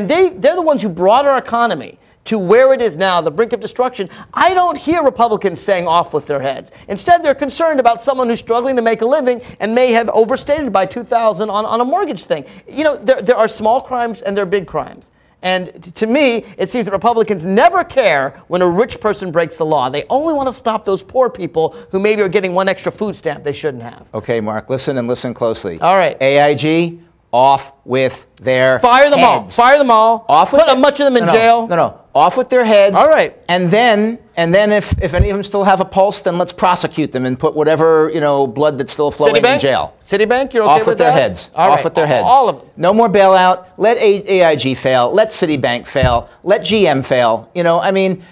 they're the ones who brought our economy to where it is now, the brink of destruction, I don't hear Republicans saying off with their heads. Instead, they're concerned about someone who's struggling to make a living and may have overstated by $2,000 on a mortgage thing. You know, there are small crimes and there are big crimes. And to me, it seems that Republicans never care when a rich person breaks the law. They only want to stop those poor people who maybe are getting one extra food stamp they shouldn't have. Okay, Mark, listen and listen closely. All right. AIG, off with their Fire them all. heads. Fire them all. Off with Put a bunch of them in jail. No. Off with their heads. All right. And then if any of them still have a pulse, then let's prosecute them and put whatever, blood that's still flowing in jail. Citibank, you're okay Off with their heads. All Off right. with their heads. All of them. No more bailout. Let AIG fail. Let Citibank fail. Let GM fail.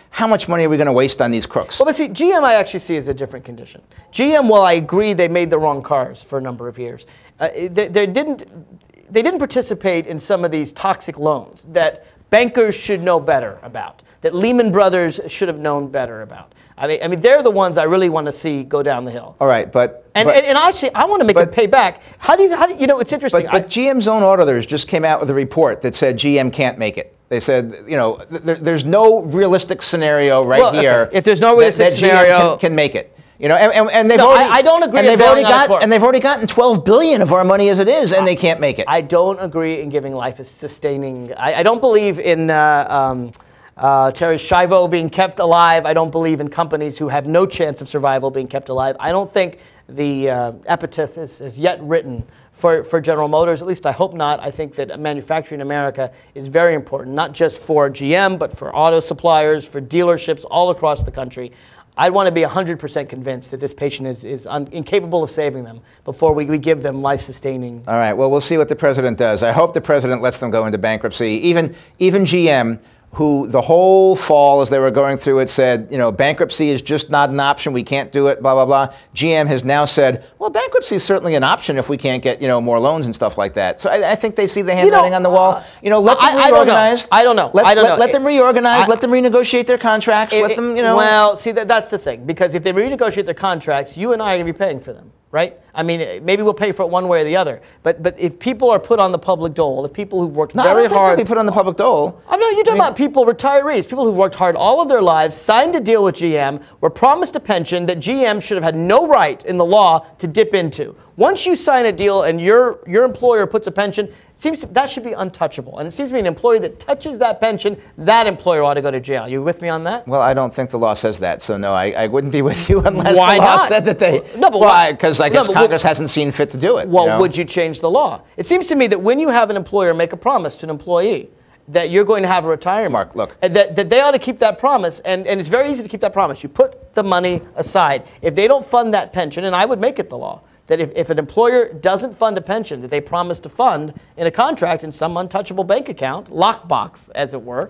How much money are we going to waste on these crooks? Well, but see, GM I actually see as a different condition. GM, while I agree they made the wrong cars for a number of years, they didn't participate in some of these toxic loans that bankers should know better about, that Lehman Brothers should have known better about. I mean, they're the ones I really want to see go down the hill. All right, but actually, I want to make it pay back. How do you know? It's interesting. But GM's own auditors just came out with a report that said GM can't make it. They said, there's no realistic scenario here. Okay. If there's no realistic scenario, GM can make it. And they've I don't agree. And they've already gotten $12 billion of our money as it is, and they can't make it. I don't agree in giving life a sustaining. I don't believe in Terry Schiavo being kept alive. I don't believe in companies who have no chance of survival being kept alive. I don't think the epitaph is yet written for General Motors. At least I hope not. I think that manufacturing in America is very important, not just for GM, but for auto suppliers, for dealerships all across the country. I want to be 100% convinced that this patient is incapable of saving them before we give them life-sustaining. All right. Well, we'll see what the president does. I hope the president lets them go into bankruptcy. Even GM, who the whole fall as they were going through it said, bankruptcy is just not an option. We can't do it, blah, blah, blah. GM has now said, well, bankruptcy is certainly an option if we can't get, more loans and stuff like that. So I think they see the handwriting on the wall. Let them reorganize. I don't know. Let them reorganize. Let them renegotiate their contracts. Let them, Well, see, that's the thing. Because if they renegotiate their contracts, you and I are going to be paying for them. Right? I mean, maybe we'll pay for it one way or the other. But if people are put on the public dole, if people who've worked very hard... I don't think they'll be put on the public dole. I mean, you're talking about people, retirees, people who've worked hard all of their lives, signed a deal with GM, were promised a pension that GM should have had no right in the law to dip into. Once you sign a deal and your employer puts a pension, that should be untouchable. And it seems to me an employee that touches that pension, that employer ought to go to jail. You with me on that? Well, I don't think the law says that. So, no, I wouldn't be with you unless why the law not? said that they... No, but why? Because I guess Congress hasn't seen fit to do it. Well, would you change the law? It seems to me that when you have an employer make a promise to an employee that you're going to have a retirement, Mark, look. That they ought to keep that promise, and it's very easy to keep that promise. You put the money aside. If they don't fund that pension, and I would make it the law, that if an employer doesn't fund a pension that they promised to fund in a contract in some untouchable bank account, lockbox, as it were.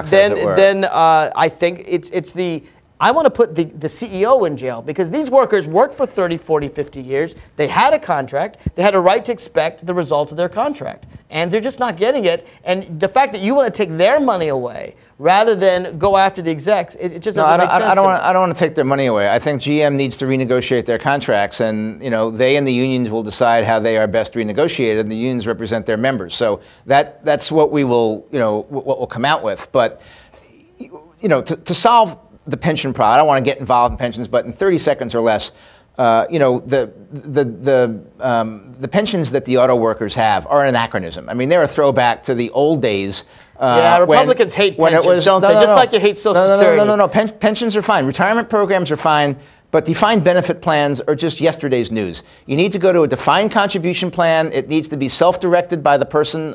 Then I think it's the... I want to put the CEO in jail because these workers worked for 30, 40, 50 years. They had a contract. They had a right to expect the result of their contract. And they're just not getting it. And the fact that you want to take their money away rather than go after the execs, it just doesn't make sense to me. I don't want to take their money away. I think GM needs to renegotiate their contracts, and they and the unions will decide how they are best renegotiated, and the unions represent their members. So that's what we will, what we'll come out with. But to solve the pension problem, I don't want to get involved in pensions, but in 30 seconds or less, the pensions that the auto workers have are an anachronism. I mean, they're a throwback to the old days. Republicans hate pensions, don't they? Just like you hate Social Security. No. Pensions are fine. Retirement programs are fine. But defined benefit plans are just yesterday's news. You need to go to a defined contribution plan. It needs to be self-directed by the person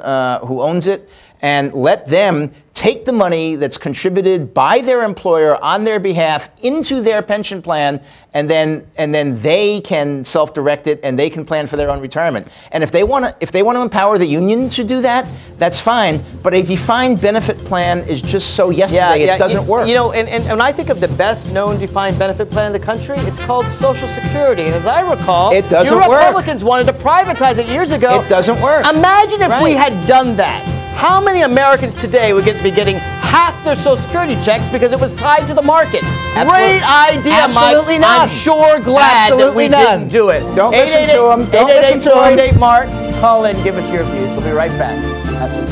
who owns it, and let them take the money that's contributed by their employer on their behalf into their pension plan, and then they can self-direct it and they can plan for their own retirement. And if they want to empower the union to do that, that's fine. But a defined benefit plan is just so yesterday it doesn't work. And when I think of the best known defined benefit plan in the country, it's called Social Security. And as I recall, it doesn't you work. Republicans wanted to privatize it years ago. It doesn't work. Imagine if we had done that. How many Americans today would be getting half their Social Security checks because it was tied to the market? Great idea, Absolutely Mike. none. I'm sure glad that we didn't do it. Don't listen to them. Don't listen to them. 888 Mark. Call in, give us your views. We'll be right back. Absolutely.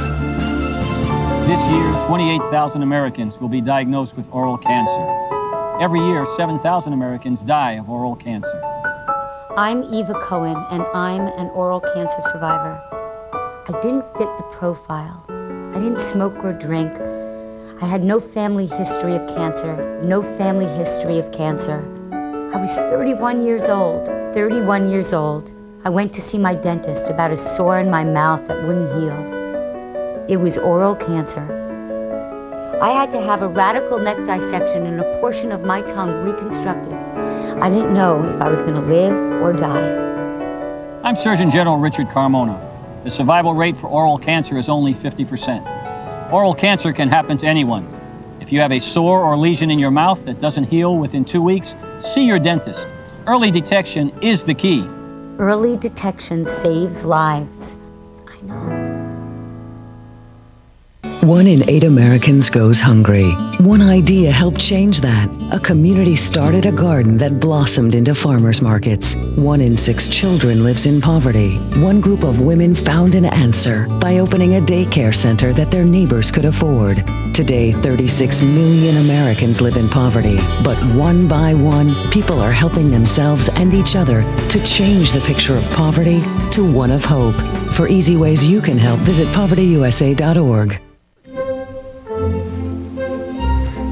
This year, 28,000 Americans will be diagnosed with oral cancer. Every year, 7,000 Americans die of oral cancer. I'm Eva Cohen, and I'm an oral cancer survivor. I didn't fit the profile. I didn't smoke or drink. I had no family history of cancer, no family history of cancer. I was 31 years old, 31 years old. I went to see my dentist about a sore in my mouth that wouldn't heal. It was oral cancer. I had to have a radical neck dissection and a portion of my tongue reconstructed. I didn't know if I was going to live or die. I'm Surgeon General Richard Carmona. The survival rate for oral cancer is only 50%. Oral cancer can happen to anyone. If you have a sore or lesion in your mouth that doesn't heal within 2 weeks, see your dentist. Early detection is the key. Early detection saves lives. I know. 1 in 8 Americans goes hungry. One idea helped change that. A community started a garden that blossomed into farmers markets. 1 in 6 children lives in poverty. One group of women found an answer by opening a daycare center that their neighbors could afford. Today, 36 million Americans live in poverty. But one by one, people are helping themselves and each other to change the picture of poverty to one of hope. For easy ways you can help, visit povertyusa.org.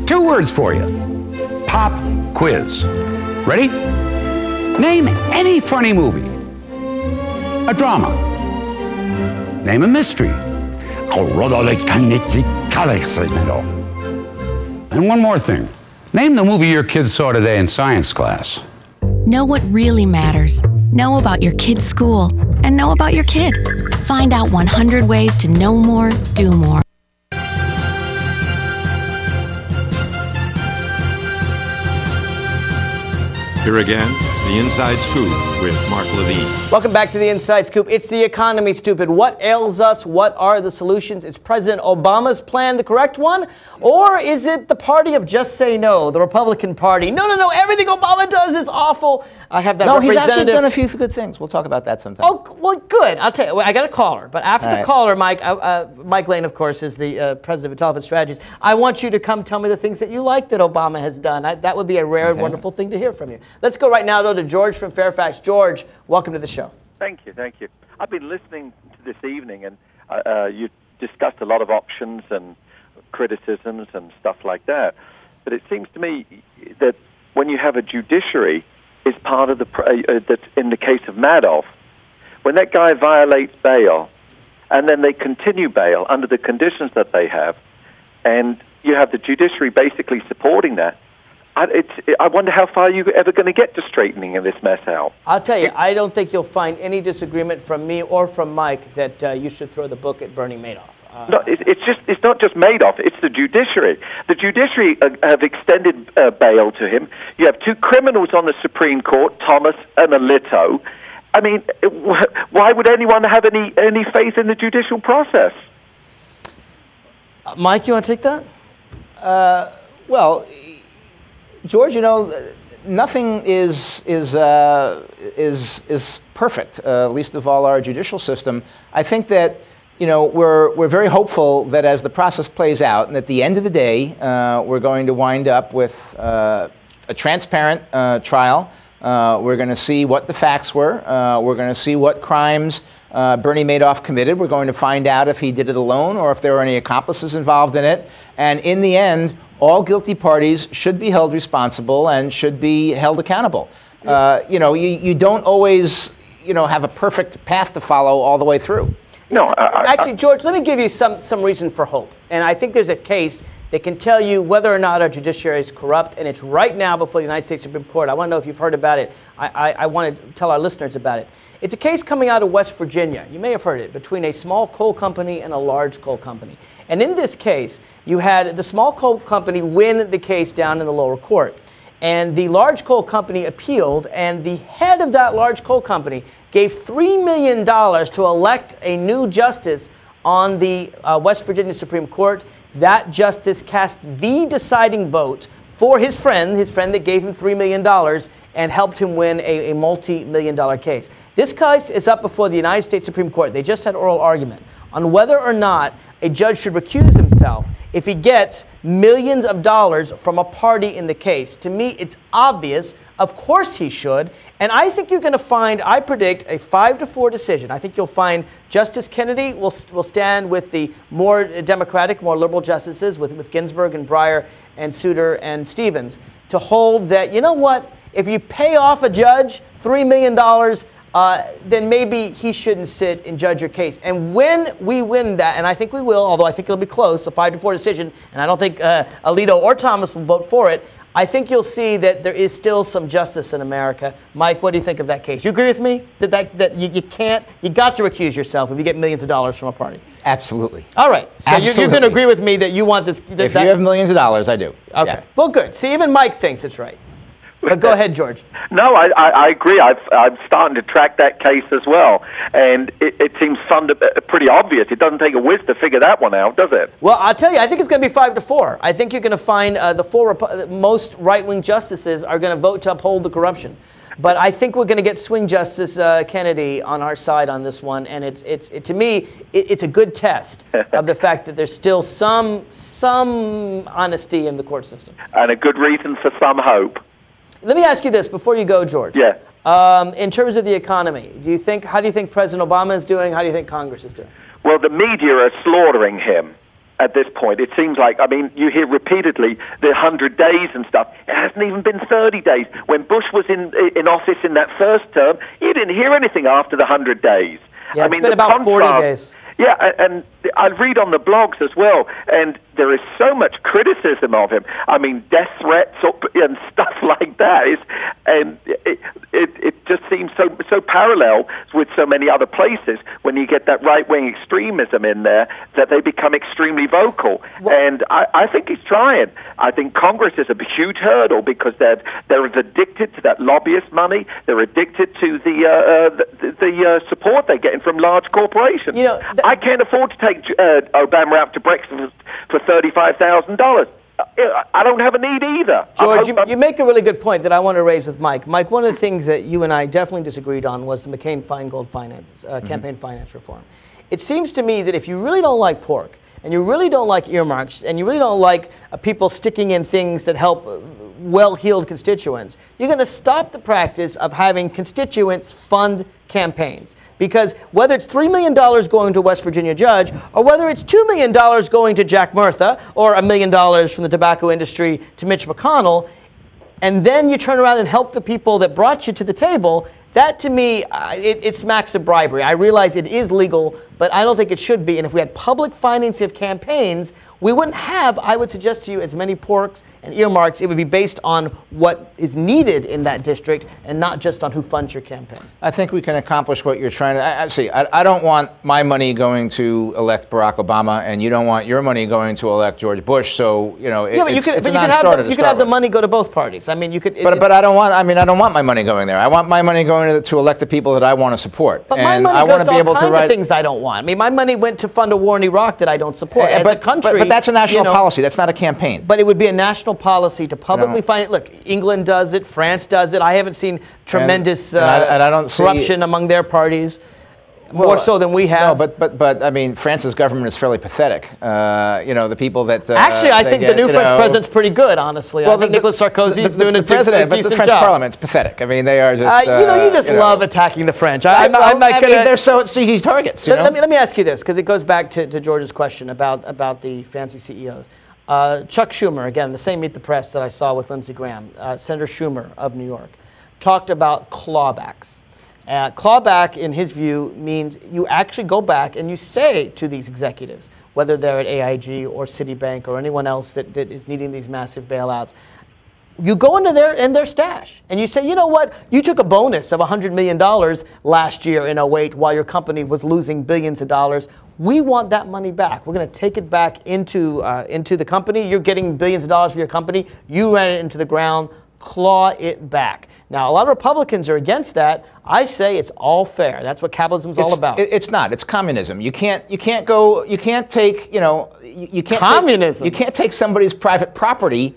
2 words for you. Pop quiz. Ready? Name any funny movie. A drama. Name a mystery. And one more thing. Name the movie your kids saw today in science class. Know what really matters. Know about your kid's school. And know about your kid. Find out 100 ways to know more, do more. Here again, the Inside Scoop with Mark Levine. Welcome back to the Inside Scoop. It's the economy, stupid. What ails us? What are the solutions? Is President Obama's plan the correct one? Or is it the party of just say no, the Republican Party? No, everything Obama does is awful. I have that representative. He's actually done a few good things. We'll talk about that sometime. Oh, well, good. I'll tell you. I got a caller. But after the caller, Mike, Mike Lane, of course, is the president of Intelephant Strategies. I want you to come tell me the things that you like that Obama has done. That would be a rare and wonderful thing to hear from you. Let's go right now, though, to George from Fairfax. George, welcome to the show. Thank you. I've been listening to this evening, and you discussed a lot of options and criticisms and stuff like that. But it seems to me that when you have a judiciary, is part of that's in the case of Madoff, when that guy violates bail, and then they continue bail under the conditions that they have, and you have the judiciary basically supporting that. I wonder how far you're ever going to get to straightening this mess out. I'll tell you, I don't think you'll find any disagreement from me or from Mike that you should throw the book at Bernie Madoff. No, it's not just Madoff, it's the judiciary. The judiciary have extended bail to him. You have 2 criminals on the Supreme Court, Thomas and Alito. I mean, why would anyone have any faith in the judicial process? Mike, you want to take that? Well, George, nothing is perfect, least of all our judicial system. I think that we're very hopeful that as the process plays out, and at the end of the day, we're going to wind up with a transparent trial. We're going to see what the facts were. We're going to see what crimes Bernie Madoff committed. We're going to find out if he did it alone or if there were any accomplices involved in it. And in the end, all guilty parties should be held responsible and should be held accountable. You don't always, have a perfect path to follow all the way through. No, actually, George, let me give you some reason for hope. And I think there's a case that can tell you whether or not our judiciary is corrupt, and it's right now before the United States Supreme Court. I want to know if you've heard about it. I want to tell our listeners about it. It's a case coming out of West Virginia. You may have heard it, between a small coal company and a large coal company. And in this case, you had the small coal company win the case down in the lower court. And the large coal company appealed, and the head of that large coal company gave $3 million to elect a new justice on the West Virginia Supreme Court. That justice cast the deciding vote for his friend that gave him $3 million and helped him win a multi-million-dollar case. This case is up before the United States Supreme Court. They just had oral argument. on whether or not a judge should recuse himself if he gets millions of dollars from a party in the case. To me, it's obvious. Of course he should. And I think you're going to find, I predict, a 5-4 decision. I think you'll find Justice Kennedy will stand with the more Democratic, more liberal justices, with Ginsburg and Breyer and Souter and Stevens, to hold that, you know what, if you pay off a judge $3 million, then maybe he shouldn't sit and judge your case. And when we win that, and I think we will, although I think it'll be close, a 5-4 decision, and I don't think Alito or Thomas will vote for it, I think you'll see that there is still some justice in America. Mike, what do you think of that case? You agree with me that you got to recuse yourself if you get millions of dollars from a party? Absolutely. All right. So you're going to agree with me that you want this. If you have millions of dollars, I do. Okay. Yeah. Well, good. See, even Mike thinks it's right. But go ahead, George. No, I agree. I'm starting to track that case as well, and it seems pretty obvious. It doesn't take a whiz to figure that one out, does it? Well, I'll tell you, I think it's going to be 5-4. I think you're going to find the most right-wing justices are going to vote to uphold the corruption. But I think we're going to get swing Justice Kennedy on our side on this one, and to me, it's a good test of the fact that there's still some honesty in the court system. And a good reason for some hope. Let me ask you this before you go, George. Yeah. In terms of the economy, how do you think President Obama is doing? How do you think Congress is doing? Well, the media are slaughtering him at this point. It seems like, you hear repeatedly the 100 days and stuff. It hasn't even been 30 days. When Bush was in office in that first term, you didn't hear anything after the 100 days. Yeah, it's been about 40 days. Yeah, and I read on the blogs as well, and there is so much criticism of him. Death threats and stuff like that. And it just seems so parallel with so many other places when you get that right-wing extremism in there that they become extremely vocal. And I think he's trying. I think Congress is a huge hurdle because they're addicted to that lobbyist money. They're addicted to the support they're getting from large corporations. I can't afford to take Obama out to breakfast for $35,000. I don't have a need either. George, you make a really good point that I want to raise with Mike. Mike, one of the things that you and I definitely disagreed on was the McCain-Feingold campaign finance reform. It seems to me that if you really don't like pork, and you really don't like earmarks, and you really don't like people sticking in things that help well-heeled constituents, you're going to stop the practice of having constituents fund campaigns. Because whether it's $3 million going to a West Virginia judge, or whether it's $2 million going to Jack Murtha, or $1 million from the tobacco industry to Mitch McConnell, and then you turn around and help the people that brought you to the table, that to me, it smacks of bribery. I realize it is legal, but I don't think it should be. And if we had public financing of campaigns, we wouldn't have, I would suggest to you, as many porks and earmarks. It would be based on what is needed in that district and not just on who funds your campaign. I think we can accomplish what you're trying to. I don't want my money going to elect Barack Obama, and you don't want your money going to elect George Bush. So it's a non-starter. You could have the money go to both parties. You could. But I don't want. I don't want my money going there. I want my money going to elect the people that I want to support. But my money goes to all kinds of things I don't want. My money went to fund a war in Iraq that I don't support. As a country. But that's a national policy. That's not a campaign. But it would be a national policy to publicly fund it. Look, England does it. France does it. I haven't seen tremendous corruption among their parties. More so than we have. No, but France's government is fairly pathetic. The people that actually, I think the new French president's pretty good. Honestly, I think Nicolas Sarkozy is doing a decent job. But the French Parliament's pathetic. They are just. You just love attacking the French. They're so easy targets. Let me ask you this, because it goes back to George's question about the fancy CEOs. Chuck Schumer, again, the same Meet the Press that I saw with Lindsey Graham, Senator Schumer of New York, talked about clawbacks. Clawback, in his view, means you actually go back and you say to these executives, whether they're at AIG or Citibank or anyone else that is needing these massive bailouts, you go into their stash and you say, you know what, you took a bonus of $100 million last year in 2008 while your company was losing billions of dollars. We want that money back. We're going to take it back into the company. You're getting billions of dollars for your company. You ran it into the ground. Claw it back. Now, a lot of Republicans are against that. I say it's all fair. That's what capitalism is all about. It's not. It's communism. You can't take communism. You can't take somebody's private property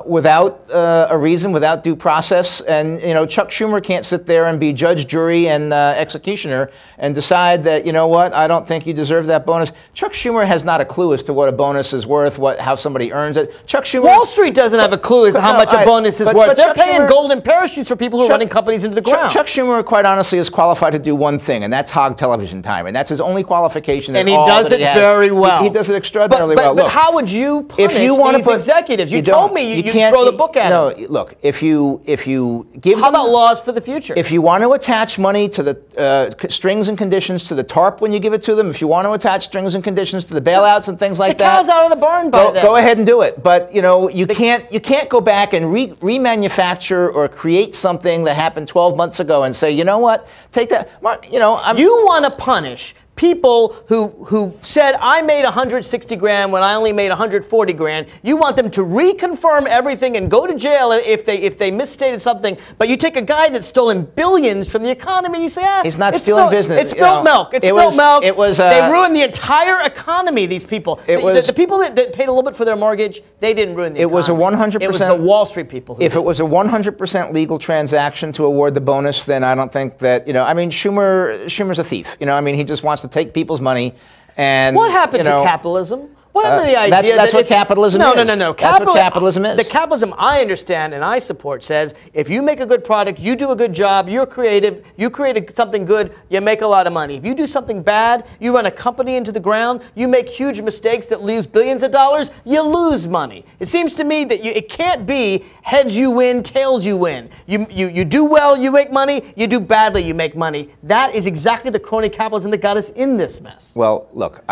without a reason, without due process. And, you know, Chuck Schumer can't sit there and be judge, jury, and executioner and decide that, you know what, I don't think you deserve that bonus. Chuck Schumer has not a clue as to what a bonus is worth, how somebody earns it. Chuck Schumer... Wall Street doesn't have a clue as to how much a bonus is worth. But They're paying Schumer, golden parachutes for people who are running companies into the ground. Chuck Schumer, quite honestly, is qualified to do one thing, and that's hog television time. And that's his only qualification. And he does it very well. He does it extraordinarily well. But how would you punish these executives? You told me you throw the book at them. No, look, if you give How about laws for the future? If you want to attach money to the strings and conditions to the TARP when you give it to them, if you want to attach strings and conditions to the bailouts and things like that, the cow's out of the barn by then. Go ahead and do it. But you know, you can't go back and remanufacture or create something that happened 12 months ago and say, you know what, take that. You know, you want to punish people who said I made 160 grand when I only made 140 grand. You want them to reconfirm everything and go to jail if they misstated something. But you take a guy that's stolen billions from the economy and you say, he's not stealing business. It's spilt milk. It's spilt milk. It was. They ruined the entire economy. These people. The people that paid a little bit for their mortgage, they didn't ruin the economy. It was a 100%. It was the Wall Street people. If it was a 100% legal transaction to award the bonus, then I don't think that, you know, I mean, Schumer's a thief. You know, I mean, he just wants to take people's money. And what happened to capitalism? What happened to the idea that's what capitalism is? No. That's what capitalism is. The capitalism I understand and I support says if you make a good product, you do a good job, you're creative, you create something good, you make a lot of money. If you do something bad, you run a company into the ground, you make huge mistakes that lose billions of dollars, you lose money. It seems to me that it can't be heads you win, tails you win. You do well, you make money. You do badly, you make money. That is exactly the crony capitalism that got us in this mess. Well, look,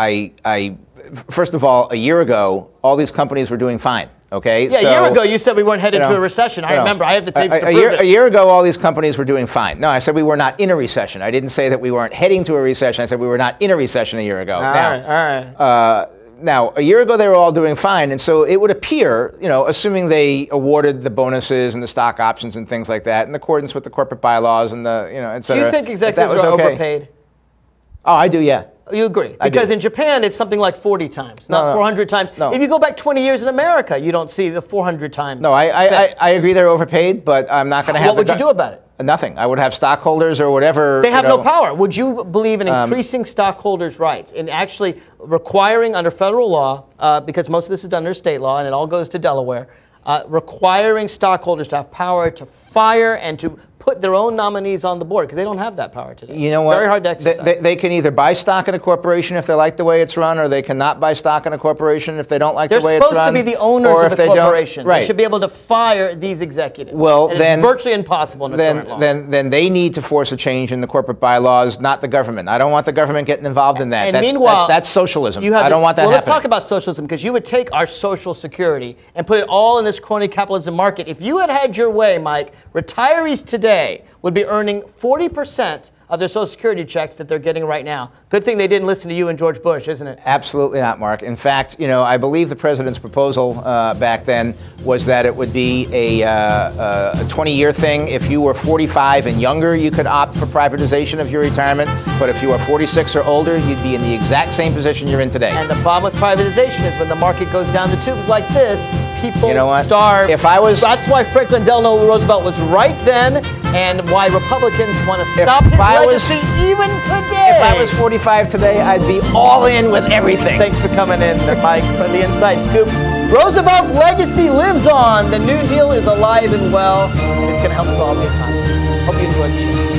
first of all, a year ago, all these companies were doing fine. Okay. Yeah, a year ago you said we weren't headed to a recession. I remember. I have the tapes to prove it. A year ago, all these companies were doing fine. No, I said we were not in a recession. I didn't say that we weren't heading to a recession. I said we were not in a recession a year ago. All right. Now, a year ago they were all doing fine, and so it would appear, you know, assuming they awarded the bonuses and the stock options and things like that in accordance with the corporate bylaws and the, you know, et cetera. Do you think executives are overpaid? Oh, I do, yeah. You agree? Because in Japan, it's something like 40 times, not 400 times. No. If you go back 20 years in America, you don't see the 400 times. No, I agree they're overpaid, but I'm not going to have... What would you do about it? Nothing. I would have stockholders or whatever. They have no power. Would you believe in increasing stockholders' rights and actually requiring under federal law, because most of this is done under state law and it all goes to Delaware, requiring stockholders to have power to fire and to put their own nominees on the board, because they don't have that power today. You know what? Very hard to exercise. They can either buy stock in a corporation if they like the way it's run, or they cannot buy stock in a corporation if they don't like the way it's run. They're supposed to be the owners of the corporation. Right. They should be able to fire these executives. Well, and it's virtually impossible under current law. Then they need to force a change in the corporate bylaws, not the government. I don't want the government getting involved in that. Meanwhile, that's socialism. I don't want that happening. Let's talk about socialism, because you would take our Social Security and put it all in this crony capitalism market. If you had had your way, Mike, retirees today would be earning 40% of their Social Security checks that they're getting right now. Good thing they didn't listen to you and George Bush, isn't it? Absolutely not, Mark. In fact, you know, I believe the president's proposal back then was that it would be a 20-year thing. If you were 45 and younger, you could opt for privatization of your retirement. But if you are 46 or older, you'd be in the exact same position you're in today. And the problem with privatization is when the market goes down the tubes like this, people starve. If I was... That's why Franklin Delano Roosevelt was right then, and why Republicans want to stop his legacy even today. If I was 45 today, I'd be all in with everything. Thanks for coming in, Mike, for the Inside Scoop. Roosevelt's legacy lives on. The New Deal is alive and well, and it's going to help solve the economy. Hope you enjoyed the show.